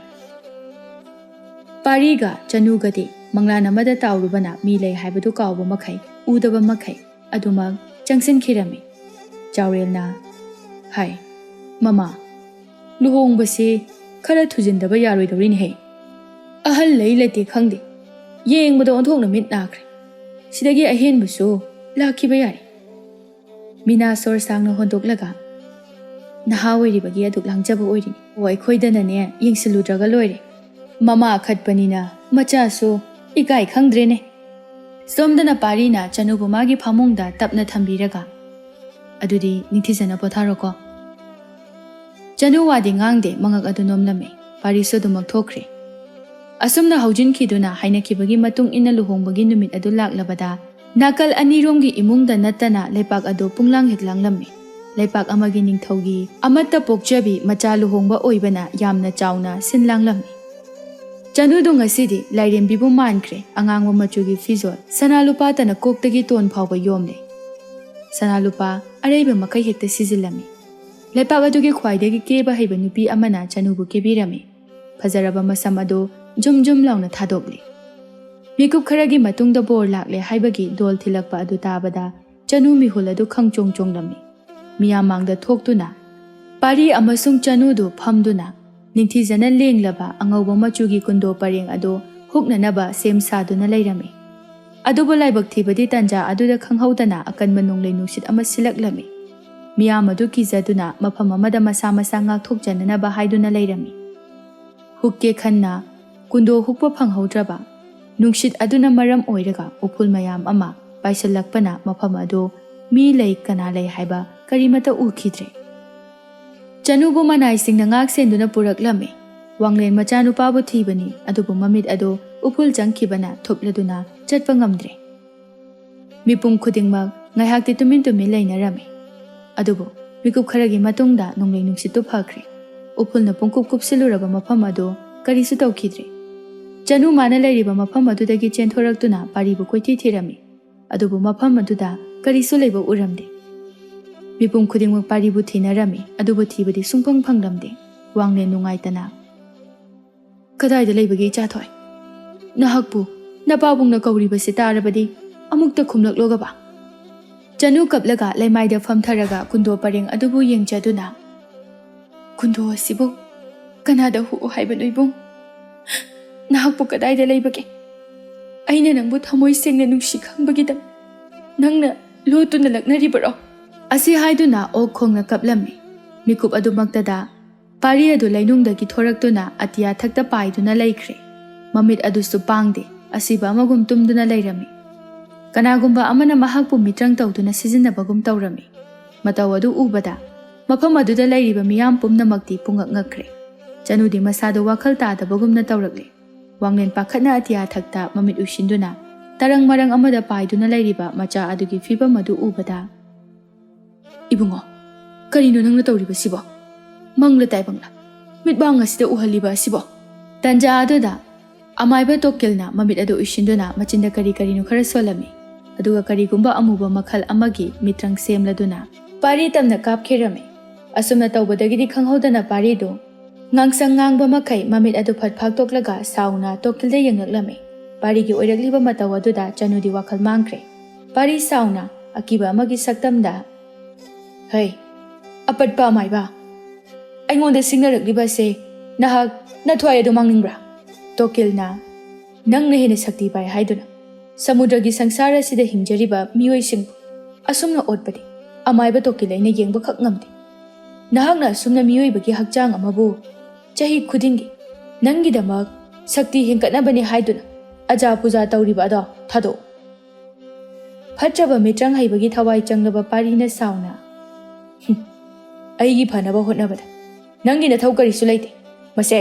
A: ꯄꯥꯔꯤꯒ ꯆꯅꯨꯒꯗꯤ ꯃꯪꯂꯥꯟ ꯑꯃꯗ ꯇꯥꯎꯔꯨꯕꯅ ꯃꯤ ꯂꯩ ꯍꯥꯏꯕꯗꯨ ꯀꯥꯎꯕ ꯃꯈꯩ ꯎꯗꯕ ꯃꯈꯩ ꯑꯗꯨꯃꯛ ꯆꯪꯁꯤꯟꯈꯤꯔꯝꯃꯤ. ꯆꯥꯎꯔꯦꯜꯅ, ꯍꯥꯏ ꯃꯃꯥ, ꯂꯨꯍꯣꯡꯕꯁꯤ ꯈꯔ ꯊꯨꯖꯤꯟꯗꯕ ꯌꯥꯔꯣꯏꯗꯧꯔꯤꯅꯦꯍꯦ. ꯑꯍꯜ ꯂꯩ ꯂꯩꯇꯦ ꯈꯪꯗꯦ. ꯌꯦꯡꯕꯗ ꯑꯣꯟꯊꯣꯛꯅ ꯃꯤꯠ ꯅꯥꯈ꯭ꯔꯦ. ꯁꯤꯗꯒꯤ ꯑꯍꯦꯟꯕꯁꯨ ꯂꯥꯛꯈꯤꯕ ꯌꯥꯏ. ꯃꯤꯅꯥ ꯁꯣꯔ ꯁꯥꯡꯅ ꯍꯣꯟꯗꯣꯛꯂꯒ, ꯅꯍꯥ ꯑꯣꯏꯔꯤꯕꯒꯤ ꯑꯗꯨꯛ ꯂꯥꯡꯖꯕ ꯑꯣꯏꯔꯤꯅꯤ. ꯑꯩꯈꯣꯏꯗꯅꯅꯦ ꯌꯦꯡꯁꯤꯜꯂꯨꯗ꯭ꯔꯒ ꯂꯣꯏꯔꯦ. ꯃꯃꯥ ꯑꯈꯠꯄꯅꯤꯅ ꯃꯆꯥꯁꯨ ꯏꯀꯥꯏ ꯈꯪꯗ꯭ꯔꯦꯅꯦ. ꯁꯣꯝꯗꯅ ꯄꯥꯔꯤꯅ ꯆꯅꯨꯕꯨ ꯃꯥꯒꯤ ꯐꯃꯨꯡꯗ ꯇꯞꯅ ꯊꯝꯕꯤꯔꯒ, ꯑꯗꯨꯗꯤ ꯅꯤꯡꯊꯤꯖꯅ ꯄꯣꯊꯥꯔꯣꯀꯣ. ꯆꯅꯨ ꯋꯥꯗꯤ ꯉꯥꯡꯗꯦ. ꯃꯉꯛ ꯑꯗꯨ ꯅꯣꯝꯂꯝꯃꯤ. ꯄꯥꯔꯤꯁꯨ ꯑꯗꯨꯃꯛ ꯊꯣꯛꯈ꯭ꯔꯦ. ꯑꯁꯨꯝꯅ ꯍꯧꯖꯤꯟꯈꯤꯗꯨꯅ ꯍꯥꯏꯅꯈꯤꯕꯒꯤ ꯃꯇꯨꯡ ꯏꯟꯅ ꯂꯨꯍꯣꯡꯕꯒꯤ ꯅꯨꯃꯤꯠ ꯑꯗꯨ ꯂꯥꯛꯂꯕꯗ ꯅꯥꯀꯜ ꯑꯅꯤꯔꯣꯝꯒꯤ ꯏꯃꯨꯡꯗ ꯅꯠꯇꯅ ꯂꯩꯄꯥꯛ ꯑꯗꯨ ꯄꯨꯡꯂꯥꯡ ꯍꯦꯛ ꯂꯥꯡꯂꯝꯃꯤ. ꯂꯩꯄꯥꯛ ꯑꯃꯒꯤ ꯅꯤꯡꯊꯧꯒꯤ ꯑꯃꯠꯇ ꯄꯣꯛꯆꯕꯤ ꯃꯆꯥ ꯂꯨꯍꯣꯡꯕ ꯑꯣꯏꯕꯅ ꯌꯥꯝꯅ ꯆꯥꯎꯅ ꯁꯤꯟ ꯂꯥꯡꯂꯝꯃꯤ. ꯆꯅꯨꯗꯨ ꯉꯁꯤꯗꯤ ꯂꯥꯏꯔꯦꯝꯕꯤꯕꯨ ꯃꯥꯟꯈ꯭ꯔꯦ. ꯑꯉꯥꯡꯕ ꯃꯆꯨꯒꯤ ꯐꯤꯖꯣꯜ ꯁꯅꯥ ꯂꯨꯄꯥꯇꯅ ꯀꯣꯛꯇꯒꯤ ꯇꯣꯟ ꯐꯥꯎꯕ ꯌꯣꯝꯂꯦ. ꯁꯅꯥ ꯂꯨꯄꯥ ꯑꯔꯩꯕ ꯃꯈꯩ ꯍꯦꯛꯇ ꯁꯤꯖꯤꯜꯂꯝꯃꯤ. ꯂꯩꯄꯥꯛ ꯑꯗꯨꯒꯤ ꯈ꯭ꯋꯥꯏꯗꯒꯤ ꯀꯦꯕ ꯍꯩꯕ ꯅꯨꯄꯤ ꯑꯃꯅ ꯆꯅꯨꯕꯨ ꯀꯦꯕꯤꯔꯝꯃꯤ. ꯐꯖꯔꯕ ꯃꯁꯝ ꯑꯗꯨ ꯖꯨꯝ ꯖꯨꯝ ꯂꯥꯎꯅ ꯊꯥꯗꯣꯛꯂꯤ. ꯃꯤꯀꯨꯞ ꯈꯔꯒꯤ ꯃꯇꯨꯡꯗ ꯕꯣꯔ ꯂꯥꯛꯂꯦ ꯍꯥꯏꯕꯒꯤ ꯗꯣꯜ ꯊꯤꯜꯂꯛꯄ ꯑꯗꯨ ꯇꯥꯕꯗ ꯆꯅꯨ ꯃꯤꯍꯨꯜ ꯑꯗꯨ ꯈꯪꯆꯣꯡ ꯆꯣꯡꯂꯝꯃꯤ. ꯃꯤꯌꯥꯝ ꯃꯥꯡꯗ ꯊꯣꯛꯇꯨꯅ ꯄꯥꯔꯤ ꯑꯃꯁꯨꯡ ꯆꯅꯨꯗꯨ ꯐꯝꯗꯨꯅ ꯅꯤꯡꯊꯤꯖꯅ ꯂꯦꯡꯂꯕ ꯑꯉꯧꯕ ꯃꯆꯨꯒꯤ ꯀꯨꯟꯗꯣ ꯄꯔꯦꯡ ꯑꯗꯨ ꯍꯨꯛꯅꯅꯕ ꯁꯦꯝ ꯁꯥꯗꯨꯅ ꯂꯩꯔꯝꯃꯤ. ꯑꯗꯨꯕꯨ ꯂꯥꯏꯕꯛ ꯊꯤꯕꯗꯤ ꯇꯥꯟꯖꯥ ꯑꯗꯨꯗ ꯈꯪꯍꯧꯗꯅ ꯑꯀꯟꯕ ꯅꯣꯡꯂꯩ ꯅꯨꯡꯁꯤꯠ ꯑꯃ ꯁꯤꯜꯂꯛꯂꯝꯃꯤ. ꯃꯤꯌꯥꯝ ꯑꯗꯨ ꯀꯤꯖꯗꯨꯅ ꯃꯐꯝ ꯑꯃꯗ ꯃꯁꯥ ꯃꯁꯥ ꯉꯥꯛꯊꯣꯛꯆꯅꯅꯕ ꯍꯥꯏꯗꯨꯅ ꯂꯩꯔꯝꯃꯤ. ꯍꯨꯛꯀꯦ ꯈꯟꯅ ꯀꯨꯟꯗꯣ ꯍꯨꯛꯄ ꯐꯪꯍꯧꯗ꯭ꯔꯕ ꯅꯨꯡꯁꯤꯠ ꯑꯗꯨꯅ ꯃꯔꯝ ꯑꯣꯏꯔꯒ ꯎꯐꯨꯜ ꯃꯌꯥꯝ ꯑꯃ ꯄꯥꯏꯁꯤꯜꯂꯛꯄꯅ ꯃꯐꯝ ꯑꯗꯨ ꯃꯤ ꯂꯩ ꯀꯅꯥ ꯂꯩ ꯍꯥꯏꯕ ꯀꯔꯤꯃꯠꯇ ꯎꯈꯤꯗ꯭ꯔꯦ. ꯆꯅꯨꯕꯨ ꯃꯅꯥꯏꯁꯤꯡꯅ ꯉꯥꯛ ꯁꯦꯟꯗꯨꯅ ꯄꯨꯔꯛꯂꯝꯃꯤ. ꯋꯥꯡꯂꯦꯟ ꯃꯆꯥꯅꯨꯄꯥꯕꯨ ꯊꯤꯕꯅꯤ. ꯑꯗꯨꯕꯨ ꯃꯃꯤꯠ ꯑꯗꯨ ꯎꯐꯨꯜ ꯆꯪꯈꯤꯕꯅ ꯊꯨꯞꯂꯗꯨꯅ ꯆꯠꯄ ꯉꯝꯗ꯭ꯔꯦ꯫ ꯃꯤꯄꯨꯝ ꯈꯨꯗꯤꯡꯃꯛ ꯉꯥꯏꯍꯥꯛꯇꯤ ꯇꯨꯃꯤꯟ ꯇꯨꯃꯤꯟ ꯂꯩꯅꯔꯝꯃꯤ꯫ ꯑꯗꯨꯕꯨ ꯃꯤꯀꯨꯞ ꯈꯔꯒꯤ ꯃꯇꯨꯡꯗ ꯅꯣꯡꯂꯩ ꯅꯨꯡꯁꯤꯠꯇꯨ ꯐꯈ꯭ꯔꯦ꯫ ꯎꯐꯨꯜꯅ ꯄꯨꯡꯀꯨꯞ ꯀꯨꯞꯁꯤꯜꯂꯨꯔꯕ ꯃꯐꯝ ꯑꯗꯨ ꯀꯔꯤꯁꯨ ꯇꯧꯈꯤꯗ꯭ꯔꯦ꯫ ꯆꯅꯨ ꯃꯥꯅ ꯂꯩꯔꯤꯕ ꯃꯐꯝ ꯑꯗꯨꯗꯒꯤ ꯆꯦꯟꯊꯣꯔꯛꯇꯨꯅ ꯄꯥꯔꯤꯕꯨ ꯀꯣꯏꯊꯤ ꯊꯤꯔꯝꯃꯤ꯫ ꯑꯗꯨꯕꯨ ꯃꯐꯝ ꯑꯗꯨꯗ ꯀꯔꯤꯁꯨ ꯂꯩꯕ ꯎꯔꯝꯗꯦ꯫ ꯃꯤꯄꯨꯝ ꯈꯨꯗꯤꯡꯃꯛ ꯄꯥꯔꯤꯕꯨ ꯊꯤꯅꯔꯝꯃꯤ, ꯑꯗꯨꯕꯨ ꯊꯤꯕꯗꯤ ꯁꯨꯡꯐꯪ ꯐꯪꯂꯝꯗꯦ꯫ ꯋꯥꯡꯂꯦꯟ ꯅꯨꯡꯉꯥꯏꯇꯅ, "ꯀꯗꯥꯏꯗ ꯂꯩꯕꯒꯦ ꯏꯆꯥꯊꯣꯏ? ꯅꯍꯥꯛꯄꯨ ꯅꯄꯥꯕꯨꯡꯅ ꯀꯧꯔꯤꯕꯁꯤ ꯇꯥꯔꯕꯗꯤ ꯑꯃꯨꯛꯇ ꯈꯨꯝꯂꯛꯂꯣꯒꯕ?" ꯆꯅꯨ ꯀꯞꯂꯒ ꯂꯩꯃꯥꯏꯗ ꯐꯝꯊꯔꯒ ꯀꯨꯟꯗꯣ ꯄꯔꯦꯡ ꯑꯗꯨꯕꯨ ꯌꯦꯡꯖꯗꯨꯅ, "ꯀꯨꯟꯗꯣ ꯑꯁꯤꯕꯨ ꯀꯅꯥꯗ ꯍꯨꯑꯣ ꯍꯥꯏꯕꯅꯣ ꯏꯕꯨꯡ? ꯅꯍꯥꯛꯄꯨ ꯀꯗꯥꯏꯗ ꯂꯩꯕꯒꯦ? ꯑꯩꯅ ꯅꯪꯕꯨ ꯊꯃꯣꯏ ꯁꯦꯡꯅ ꯅꯨꯡꯁꯤ ꯈꯪꯕꯒꯤꯗꯃꯛ ꯅꯪꯅ ꯂꯣꯠꯇꯨꯅ ꯂꯛꯅꯔꯤꯕꯔꯣ?" ꯑꯁꯤ ꯍꯥꯏꯗꯨꯅ ꯑꯣꯛ ꯈꯣꯡꯅ ꯀꯞꯂꯝꯃꯤ꯫ ꯃꯤꯀꯨꯞ ꯑꯗꯨꯃꯛꯇꯗ ꯄꯥꯔꯤ ꯑꯗꯨ ꯂꯩꯅꯨꯡꯗꯒꯤ ꯊꯣꯔꯛꯇꯨꯅ ꯑꯇꯤꯌꯥ ꯊꯛꯇ ꯄꯥꯏꯗꯨꯅ ꯂꯩꯈ꯭ꯔꯦ꯫ ꯃꯃꯤꯠ ꯑꯗꯨꯁꯨ ꯄꯥꯡꯗꯦ, ꯑꯁꯤꯕ ꯑꯃꯒꯨꯝ ꯇꯨꯝꯗꯨꯅ ꯂꯩꯔꯝꯃꯤ꯫ ꯀꯅꯥꯒꯨꯝꯕ ꯑꯃꯅ ꯃꯍꯥꯛꯄꯨ ꯃꯤꯇ꯭ꯔꯪ ꯇꯧꯗꯨꯅ ꯁꯤꯖꯤꯟꯅꯕꯒꯨꯝ ꯇꯧꯔꯝꯃꯤ꯫ ꯃꯇꯧ ꯑꯗꯨ ꯎꯕꯗ ꯃꯐꯝ ꯑꯗꯨꯗ ꯂꯩꯔꯤꯕ ꯃꯤꯌꯥꯝ ꯄꯨꯝꯅꯃꯛꯇꯤ ꯄꯨꯡꯉꯛ ꯉꯛꯈ꯭ꯔꯦ꯫ ꯆꯅꯨꯗꯤ ꯃꯁꯥꯗ ꯋꯥꯈꯜ ꯇꯥꯗꯕꯒꯨꯝꯅ ꯇꯧꯔꯛꯂꯦ꯫ ꯋꯥꯡꯂꯦꯟ パꯈꯠꯅ ꯑꯇꯤꯌꯥ ꯊꯛꯇ ꯃꯃꯤꯠ ꯎꯏꯁꯤꯟꯗꯨꯅ ꯇꯔꯪ ꯃꯔꯪ ꯑꯃꯗ ꯄꯥꯏꯗꯨꯅ ꯂꯩꯔꯤꯕ ꯃꯆꯥ ꯑꯗꯨꯒꯤ ꯐꯤꯕꯝ ꯑꯗꯨ ꯎꯕꯗ, "ꯏꯕꯨꯡꯉꯣ, ꯀꯔꯤꯅꯣ ꯅꯪꯅ ꯇꯧꯔꯤꯕꯁꯤꯕꯣ? ꯃꯪꯂ ꯇꯥꯏꯕꯪꯂ ꯃꯤꯠꯕꯥꯡ ꯑꯁꯤꯗ ꯎꯍꯜꯂꯤꯕ ꯑꯁꯤꯕꯣ?" ꯇꯟꯖꯥ ꯑꯗꯨꯗ ꯑꯃꯥꯏꯕ ꯇꯣꯛꯀꯤꯜꯅ ꯃꯃꯤꯠ ꯑꯗꯨ ꯎꯏꯁꯤꯟꯗꯨꯅ ꯃꯆꯤꯟꯗ ꯀꯔꯤ ꯀꯔꯤꯅꯣ ꯈꯔ ꯁꯣꯜꯂꯝꯃꯤ꯫ ꯑꯗꯨꯒ ꯀꯔꯤꯒꯨꯝꯕ ꯑꯃꯨꯕ ꯃꯈꯜ ꯑꯃꯒꯤ ꯃꯤꯇ꯭ꯔꯪ ꯁꯦꯝꯂꯗꯨꯅ ꯄꯥꯔꯤ ꯇꯝꯅ ꯀꯥꯞꯈꯤꯔꯝꯃꯤ꯫ ꯑꯁꯨꯝꯅ ꯇꯧꯕꯗꯒꯤꯗꯤ ꯈꯪꯍꯧꯗꯅ ꯄꯥꯔꯤꯗꯨ ꯉꯥꯡꯁꯪ ꯉꯥꯡꯕ ꯃꯈꯩ ꯃꯃꯤꯠ ꯑꯗꯨ ꯐꯠ ꯐꯥꯛꯇꯣꯛꯂꯒ ꯁꯥꯎꯅ ꯇꯣꯛꯀꯤꯜꯗ ꯌꯦꯡꯂꯛꯂꯝꯃꯤ꯫ ꯄꯥꯔꯤꯒꯤ ꯑꯣꯏꯔꯛꯂꯤꯕ ꯃꯇꯧ ꯑꯗꯨꯗ ꯆꯅꯨꯗꯤ ꯋꯥꯈꯜ ꯃꯥꯡꯈ꯭ꯔꯦ꯫ ꯄꯥꯔꯤ ꯁꯥꯎꯅ ꯑꯀꯤꯕ ꯑꯃꯒꯤ ꯁꯛꯇꯝꯗ, "ꯍꯩ, ꯑꯄꯠꯄ ꯑꯃꯥꯏꯕ, ꯑꯩꯉꯣꯟꯗ ꯁꯤꯡꯅꯔꯛꯂꯤꯕꯁꯦ ꯅꯍꯥꯛ ꯅꯊ꯭ꯋꯥꯏ ꯑꯗꯨ ꯃꯥꯡꯅꯤꯡꯕ꯭ꯔꯥ?" ꯇꯣꯛꯀꯤꯜꯅ, "ꯅꯪꯅ ꯍꯦꯟꯅ ꯁꯛꯇꯤ ꯄꯥꯏ ꯍꯥꯏꯗꯨꯅ ꯁꯃꯨꯗ꯭ꯔꯒꯤ ꯁꯪꯁꯥꯔ ꯑꯁꯤꯗ ꯍꯤꯡꯖꯔꯤꯕ ꯃꯤꯑꯣꯏꯁꯤꯡꯕꯨ ꯑꯁꯨꯝꯅ ꯑꯣꯠꯄꯗꯤ ꯑꯃꯥꯏꯕ ꯇꯣꯛꯀꯤꯜ ꯑꯩꯅ ꯌꯦꯡꯕꯈꯛ ꯉꯝꯗꯦ꯫ ꯅꯍꯥꯛꯅ ꯑꯁꯨꯝꯅ ꯃꯤꯑꯣꯏꯕꯒꯤ ꯍꯛꯆꯥꯡ ꯑꯃꯕꯨ ꯆꯍꯤ ꯈꯨꯗꯤꯡꯒꯤ ꯅꯪꯒꯤꯗꯃꯛ ꯁꯛꯇꯤ ꯍꯦꯟꯒꯠꯅꯕꯅꯤ ꯍꯥꯏꯗꯨꯅ ꯑꯖꯥ ꯄꯨꯖꯥ ꯇꯧꯔꯤꯕ ꯑꯗꯣ ꯊꯥꯗꯣꯛꯎ." ꯐꯠꯇ꯭ꯔꯕ ꯃꯤꯇ꯭ꯔꯪ ꯍꯩꯕꯒꯤ ꯊꯋꯥꯏ ꯆꯪꯂꯕ ꯄꯥꯔꯤꯅ ꯁꯥꯎꯅ, "ꯑꯩꯒꯤ ꯐꯅꯕ ꯍꯣꯠꯅꯕꯗ ꯅꯪꯒꯤ ꯅꯊꯧ ꯀꯔꯤꯁꯨ ꯂꯩꯇꯦ꯫ ꯃꯁꯦ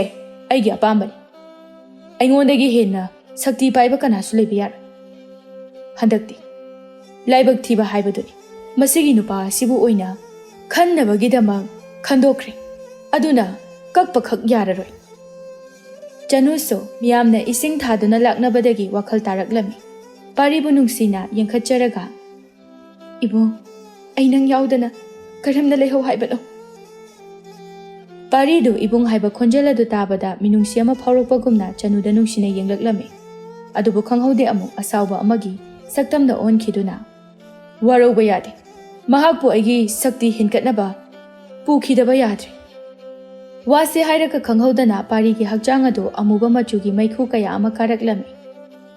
A: ꯑꯩꯒꯤ ꯑꯄꯥꯝꯕꯅꯤ꯫ ꯑꯩꯉꯣꯟꯗꯒꯤ ꯍꯦꯟꯅ ꯁꯛꯇꯤ ꯄꯥꯏꯕ ꯀꯅꯥꯁꯨ ꯂꯩꯕ ꯌꯥꯔꯣꯏ꯫ ꯍꯟꯗꯛꯇꯤ ꯂꯥꯏꯕꯛ ꯊꯤꯕ ꯍꯥꯏꯕꯗꯨꯅꯤ ꯃꯁꯤꯒꯤ ꯅꯨꯄꯥ ꯑꯁꯤꯕꯨ ꯑꯣꯏꯅ ꯈꯟꯅꯕꯒꯤꯗꯃꯛ ꯈꯟꯗꯣꯛꯈ꯭ꯔꯦ, ꯑꯗꯨꯅ ꯀꯛꯄꯈꯛ ꯌꯥꯔꯔꯣꯏ." ꯆꯅꯨꯁꯨ ꯃꯤꯌꯥꯝꯅ ꯏꯁꯤꯡ ꯊꯥꯗꯨꯅ ꯂꯥꯛꯅꯕꯗꯒꯤ ꯋꯥꯈꯜ ꯇꯥꯔꯛꯂꯝꯃꯤ꯫ ꯄꯥꯔꯤꯕꯨ ꯅꯨꯡꯁꯤꯅ ꯌꯦꯡꯈꯠꯆꯔꯒ, "ꯏꯕꯨꯡ, ꯑꯩ ꯅꯪ ꯌꯥꯎꯗꯅ ꯀꯔꯝꯅ ꯂꯩꯍꯧ ꯍꯥꯏꯕꯅꯣ?" ꯄꯥꯔꯤꯗꯨ ꯏꯕꯨꯡ ꯍꯥꯏꯕ ꯈꯣꯟꯖꯦꯜ ꯑꯗꯨ ꯇꯥꯕꯗ ꯃꯤꯅꯨꯡꯁꯤ ꯑꯃ ꯐꯥꯎꯔꯛꯄꯒꯨꯝꯅ ꯆꯅꯨꯗ ꯅꯨꯡꯁꯤꯅ ꯌꯦꯡꯂꯛꯂꯝꯃꯤ꯫ ꯑꯗꯨꯕꯨ ꯈꯪꯍꯧꯗꯦ ꯑꯃꯨꯛ ꯑꯁꯥꯎꯕ ꯑꯃꯒꯤ ꯁꯛꯇꯝꯗ ꯑꯣꯟꯈꯤꯗꯨꯅ, "ꯋꯥꯔꯧꯕ ꯌꯥꯗꯦ꯫ ꯃꯍꯥꯛꯄꯨ ꯑꯩꯒꯤ ꯁꯛꯇꯤ ꯍꯦꯟꯒꯠꯅꯕ ꯄꯨꯈꯤꯗꯕ ꯌꯥꯗ꯭ꯔꯦ." ꯋꯥꯁꯦ ꯍꯥꯏꯔꯒ ꯈꯪꯍꯧꯗꯅ ꯄꯥꯔꯤꯒꯤ ꯍꯛꯆꯥꯡ ꯑꯗꯨ ꯑꯃꯨꯕ ꯃꯆꯨꯒꯤ ꯃꯩꯈꯨ ꯀꯌా ꯑꯃ ꯀꯥꯔꯛꯂꯝꯃꯤ꯫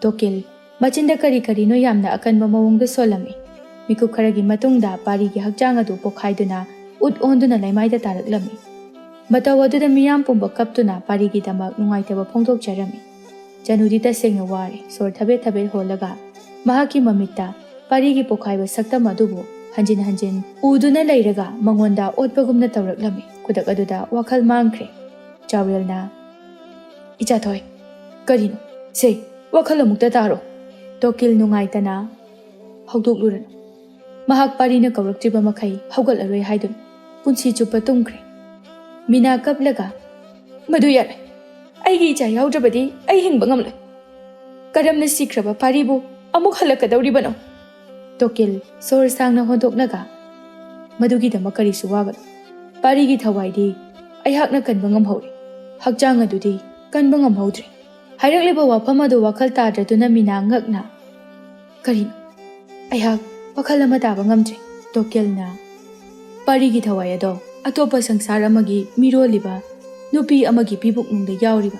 A: ꯇꯣꯛꯀꯤꯜ ꯃꯆꯤꯟꯗ ꯀꯔꯤ ꯀꯔꯤꯅꯣ ꯌꯥꯝꯅ ꯑꯀꯟꯕ ꯃꯑꯣꯡꯗ ꯁꯣꯜꯂꯝꯃꯤ꯫ ꯃꯤꯀꯨꯞ ꯈꯔꯒꯤ ꯃꯇꯨꯡꯗ ꯄꯥꯔꯤꯒꯤ ꯍꯛꯆꯥꯡ ꯑꯗꯨ ꯄꯣꯈꯥꯏꯗꯨꯅ ꯎꯠ ꯑꯣꯟꯗꯨꯅ ꯂꯩꯃꯥꯏꯗ ꯇꯥꯔꯛꯂꯝꯃꯤ꯫ ꯃꯇꯧ ꯑꯗꯨꯗ ꯃꯤꯌꯥꯝ ꯄꯨꯝꯕ ꯀꯞꯇꯨꯅ ꯄꯥꯔꯤꯒꯤꯗꯃꯛ ꯅꯨꯡꯉꯥꯏꯇꯕ ꯐꯣꯡꯗꯣꯛꯆꯔꯝꯃꯤ꯫ ꯆꯅꯨꯗꯤ ꯇꯁꯦꯡꯅ ꯋꯥꯔꯦ꯫ ꯁꯣꯔ ꯊꯕꯦꯠ ꯊꯕꯦꯠ ꯍꯣꯜꯂꯒ ꯃꯍꯥꯛꯀꯤ ꯃꯃꯤꯠꯇ ꯄꯥꯔꯤꯒꯤ ꯄꯣꯈꯥꯏꯕ ꯁꯛꯇꯝ ꯑꯗꯨꯕꯨ ꯍꯟꯖꯤꯟ ꯍꯟꯖꯤꯟ ꯎꯗꯨꯅ ꯂꯩꯔꯒ ꯃꯉꯣꯟꯗ ꯑꯣꯠꯄꯒꯨꯝꯅ ꯇꯧꯔꯛꯂꯝꯃꯤ꯫ ꯈꯨꯗꯛ ꯑꯗꯨꯗ ꯋꯥꯈꯜ ꯃꯥꯡꯈ꯭ꯔꯦ꯫ ꯆꯥꯎꯔꯦꯜꯅ, "ꯏꯆꯥꯊꯣꯏ, ꯀꯔꯤꯅꯣ ꯁꯦ, ꯋꯥꯈꯜ ꯑꯃꯨꯛꯇ ꯇꯥꯔꯣ." ꯇꯣꯛꯀꯤꯜ ꯅꯨꯡꯉꯥꯏꯇꯅ, "ꯍꯧꯗꯣꯛꯂꯨꯔꯅꯨ꯫ ꯃꯍꯥꯛ ꯄꯥꯔꯤꯅ ꯀꯧꯔꯛꯇ꯭ꯔꯤꯕ ꯃꯈꯩ ꯍꯧꯒꯠꯂꯔꯣꯏ ꯍꯥꯏꯗꯨꯅ ꯄꯨꯟꯁꯤ ꯆꯨꯞꯄ ꯇꯨꯝꯈ꯭ꯔꯦ." ꯃꯤꯅꯥ ꯀꯞꯂꯒ, "ꯃꯗꯨ ꯌꯥꯔꯣꯏ꯫ ꯑꯩꯒꯤ ꯏꯆꯥ ꯌꯥꯎꯗ꯭ꯔꯕꯗꯤ ꯑꯩ ꯍꯤꯡꯕ ꯉꯝꯂꯣꯏ꯫ ꯀꯔꯝꯅ ꯁꯤꯈ꯭ꯔꯕ ꯄꯥꯔꯤꯕꯨ ꯑꯃꯨꯛ ꯍꯜꯂꯛꯀꯗꯧꯔꯤꯕꯅꯣ?" ꯇꯣꯛꯀꯤꯜ ꯁꯣꯔ ꯁꯥꯡꯅ ꯍꯣꯟꯗꯣꯛꯂꯒ, "ꯃꯗꯨꯒꯤꯗꯃꯛ ꯀꯔꯤꯁꯨ ꯋꯥꯒꯅꯨ꯫ ꯄꯥꯔꯤꯒꯤ ꯊꯋꯥꯏꯗꯤ ꯑꯩꯍꯥꯛꯅ ꯀꯟꯕ ꯉꯝꯍꯧꯔꯦ, ꯍꯛꯆꯥꯡ ꯑꯗꯨꯗꯤ ꯀꯟꯕ ꯉꯝꯍꯧꯗ꯭ꯔꯦ." ꯍꯥꯏꯔꯛꯂꯤꯕ ꯋꯥꯐꯝ ꯑꯗꯨ ꯋꯥꯈꯜ ꯇꯥꯗ꯭ꯔꯗꯨꯅ ꯃꯤꯅꯥ ꯉꯛꯅ, "ꯀꯔꯤꯅꯣ? ꯑꯩꯍꯥꯛ ꯋꯥꯈꯜ ꯑꯃ ꯇꯥꯕ ꯉꯝꯗ꯭ꯔꯦ." ꯇꯣꯛꯀꯤꯜꯅ, "ꯄꯥꯔꯤꯒꯤ ꯊꯋꯥꯏ ꯑꯗꯣ ꯑꯇꯣꯞꯄ ꯁꯪꯁꯥꯔ ꯑꯃꯒꯤ ꯃꯤꯔꯣꯜꯂꯤꯕ ꯅꯨꯄꯤ ꯑꯃꯒꯤ ꯄꯤꯕꯨꯛꯅꯨꯡꯗ ꯌꯥꯎꯔꯤꯕ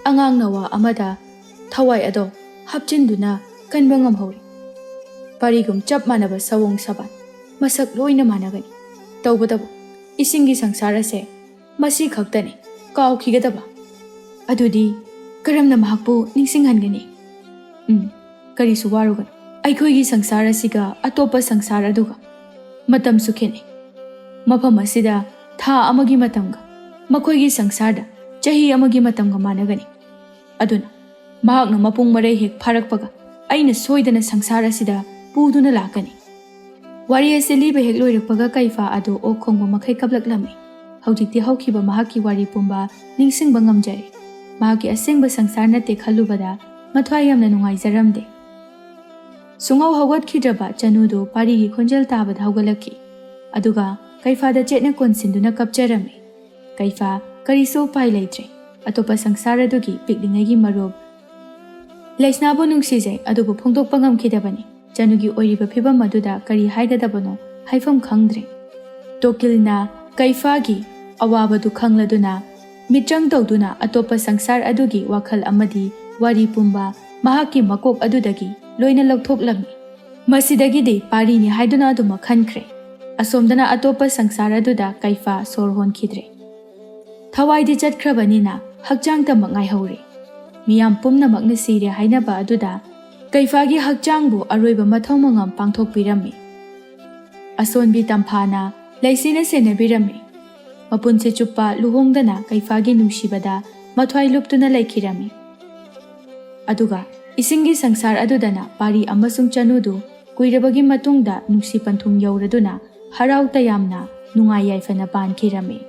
A: ꯑꯉꯥꯡ ꯅꯋꯥ ꯑꯃꯗ ꯊꯋꯥꯏ ꯑꯗꯣ ꯍꯥꯞꯆꯤꯟꯗꯨꯅ ꯀꯟꯕ ꯉꯝꯍꯧꯔꯦ꯫ ꯄꯥꯔꯤꯒꯨꯝ ꯆꯞ ꯃꯥꯟꯅꯕ ꯁꯑꯣꯡ ꯁꯕꯥꯟ, ꯃꯁꯛ ꯂꯣꯏꯅ ꯃꯥꯟꯅꯒꯅꯤ꯫ ꯇꯧꯕꯇꯕꯨ ꯏꯁꯤꯡꯒꯤ ꯁꯪꯁꯥꯔ ꯑꯁꯦ ꯃꯁꯤ ꯈꯛꯇꯅꯤ ꯀꯥꯎꯈꯤꯒꯗꯕ꯫ ꯑꯗꯨꯗꯤ ꯀꯔꯝꯅ ꯃꯍꯥꯛꯄꯨ ꯅꯤꯡꯁꯤꯡꯍꯟꯒꯅꯤ?" "ꯀꯔꯤꯁꯨ ꯋꯥꯔꯨꯒꯅꯨ꯫ ꯑꯩꯈꯣꯏꯒꯤ ꯁꯪꯁꯥꯔ ꯑꯁꯤꯒ ꯑꯇꯣꯞꯄ ꯁꯪꯁꯥꯔ ꯑꯗꯨꯒ ꯃꯇꯝꯁꯨ ꯈꯦꯠꯅꯩ꯫ ꯃꯐꯝ ꯑꯁꯤꯗ ꯊꯥ ꯑꯃꯒꯤ ꯃꯇꯝꯒ ꯃꯈꯣꯏꯒꯤ ꯁꯪꯁꯥꯔꯗ ꯆꯍꯤ ꯑꯃꯒꯤ ꯃꯇꯝꯒ ꯃꯥꯟꯅꯒꯅꯤ꯫ ꯑꯗꯨꯅ ꯃꯍꯥꯛꯅ ꯃꯄꯨꯡ ꯃꯔꯩ ꯍꯦꯛ ꯐꯥꯔꯛꯄꯒ ꯑꯩꯅ ꯁꯣꯏꯗꯅ ꯁꯪꯁꯥꯔ ꯑꯁꯤꯗ ꯄꯨꯗꯨꯅ ꯂꯥꯛꯀꯅꯤ꯫ ꯋꯥꯔꯤ ꯑꯁꯤ ꯂꯤꯕ ꯍꯦꯛ ꯂꯣꯏꯔꯛꯄꯒ ꯀꯩꯐꯥ ꯑꯗꯨ ꯑꯣꯛ ꯈꯣꯡꯕ ꯃꯈꯩ ꯀꯞꯂꯛꯂꯝꯃꯤ꯫ ꯍꯧꯖꯤꯛꯇꯤ ꯍꯧꯈꯤꯕ ꯃꯍꯥꯛꯀꯤ ꯋꯥꯔꯤ ꯄꯨꯝꯕ ꯅꯤꯡꯁꯤꯡꯕ ꯉꯝꯖꯔꯦ꯫ ꯃꯍꯥꯛꯀꯤ ꯑꯁꯦꯡꯕ ꯁꯪꯁꯥꯔ ꯅꯠꯇꯦ ꯈꯜꯂꯨꯕꯗ ꯃꯊ꯭ꯋꯥꯏ ꯌꯥꯝꯅ ꯅꯨꯡꯉꯥꯏꯖꯔꯝꯗꯦ꯫ ꯁꯨꯡꯍꯧ ꯍꯧꯒꯠꯈꯤꯗ꯭ꯔꯕ ꯆꯅꯨꯗꯨ ꯄꯥꯔꯤꯒꯤ ꯈꯣꯟꯖꯦꯜ ꯇꯥꯕꯗ ꯍꯧꯒꯠꯂꯛꯈꯤ꯫ ꯑꯗꯨꯒ ꯀꯩꯐꯥꯗ ꯆꯦꯠꯅ ꯀꯣꯟꯁꯤꯟꯗꯨꯅ ꯀꯞꯆꯔꯝꯃꯤ꯫ ꯀꯩꯐꯥ ꯀꯔꯤꯁꯨ ꯎꯄꯥꯏ ꯂꯩꯇ꯭ꯔꯦ꯫ ꯑꯇꯣꯞꯄ ꯁꯪꯁꯥꯔ ꯑꯗꯨꯒꯤ ꯄꯤꯛꯂꯤꯉꯩꯒꯤ ꯃꯔꯨꯞ ꯂꯩꯁꯅꯥꯕꯨ ꯅꯨꯡꯁꯤꯖꯩ, ꯑꯗꯨꯕꯨ ꯐꯣꯡꯗꯣꯛꯄ ꯉꯝꯈꯤꯗꯕꯅꯤ꯫ ꯆꯅꯨꯒꯤ ꯑꯣꯏꯔꯤꯕ ꯐꯤꯚꯝ ꯑꯗꯨꯗ ꯀꯔꯤ ꯍꯥꯏꯒꯗꯕꯅꯣ ꯍꯥꯏꯐꯝ ꯈꯪꯗ꯭ꯔꯦ꯫ ꯇꯣꯀꯤꯜꯅ ꯀꯩꯐꯥꯒꯤ ꯑꯋꯥꯕꯗꯨ ꯈꯪꯂꯗꯨꯅ ꯃꯤꯇ꯭ꯔꯪ ꯇꯧꯗꯨꯅ ꯑꯇꯣꯞꯄ ꯁꯪꯁꯥꯔ ꯑꯗꯨꯒꯤ ꯋꯥꯈꯜ ꯑꯃꯗꯤ ꯋꯥꯔꯤ ꯄꯨꯝꯕ ꯃꯍꯥꯛꯀꯤ ꯃꯀꯣꯛ ꯑꯗꯨꯗꯒꯤ ꯂꯣꯏꯅ ꯂꯧꯊꯣꯛꯂꯝꯃꯤ꯫ ꯃꯁꯤꯗꯒꯤꯗꯤ ꯄꯥꯔꯤꯅꯤ ꯍꯥꯏꯗꯨꯅ ꯑꯗꯨꯃꯛ ꯈꯟꯈ꯭ꯔꯦ꯫ ꯑꯁꯣꯝꯗꯅ ꯑꯇꯣꯞꯄ ꯁꯪꯁꯥꯔ ꯑꯗꯨꯗ ꯀꯩꯐꯥ ꯁꯣꯔ ꯍꯣꯟꯈꯤꯗ꯭ꯔꯦ꯫ ꯊꯋꯥꯏꯗꯤ ꯆꯠꯈ꯭ꯔꯕꯅꯤꯅ ꯍꯛꯆꯥꯡꯇꯃꯛ ꯉꯥꯏꯍꯧꯔꯦ꯫ ꯃꯤꯌꯥꯝ ꯄꯨꯝꯅꯃꯛꯅ ꯁꯤꯔꯦ ꯍꯥꯏꯅꯕ ꯑꯗꯨꯗ ꯀꯩꯐꯥꯒꯤ ꯍꯛꯆꯥꯡꯕꯨ ꯑꯔꯣꯏꯕ ꯃꯊꯧ ꯃꯉꯝ ꯄꯥꯡꯊꯣꯛꯄꯤꯔꯝꯃꯤ꯫ ꯑꯁꯣꯟꯕꯤ ꯇꯝꯐꯥꯅ ꯂꯩꯁꯤꯅ ꯁꯦꯟꯅꯕꯤꯔꯝꯃꯤ꯫ ꯃꯄꯨꯟꯁꯤ ꯆꯨꯞꯄ ꯂꯨꯍꯣꯡꯗꯅ ꯀꯩꯐꯥꯒꯤ ꯅꯨꯡꯁꯤꯕꯗ ꯃꯊ꯭ꯋꯥꯏ ꯂꯨꯞꯇꯨꯅ ꯂꯩꯈꯤꯔꯝꯃꯤ꯫ ꯑꯗꯨꯒ ꯏꯁꯤꯡꯒꯤ ꯁꯪꯁꯥꯔ ꯑꯗꯨꯗꯅ ꯄꯥꯔꯤ ꯑꯃꯁꯨꯡ ꯆꯅꯨꯗꯨ ꯀꯨꯏꯔꯕꯒꯤ ꯃꯇꯨꯡꯗ ꯅꯨꯡꯁꯤ ꯄꯟꯊꯨꯡ ꯌꯧꯔꯗꯨꯅ ꯍꯔꯥꯎ ꯇꯌꯥꯝꯅ ꯅꯨꯡꯉꯥꯏ ꯌꯥꯏꯐꯅ ꯄꯥꯟꯈꯤꯔꯝꯃꯤ꯫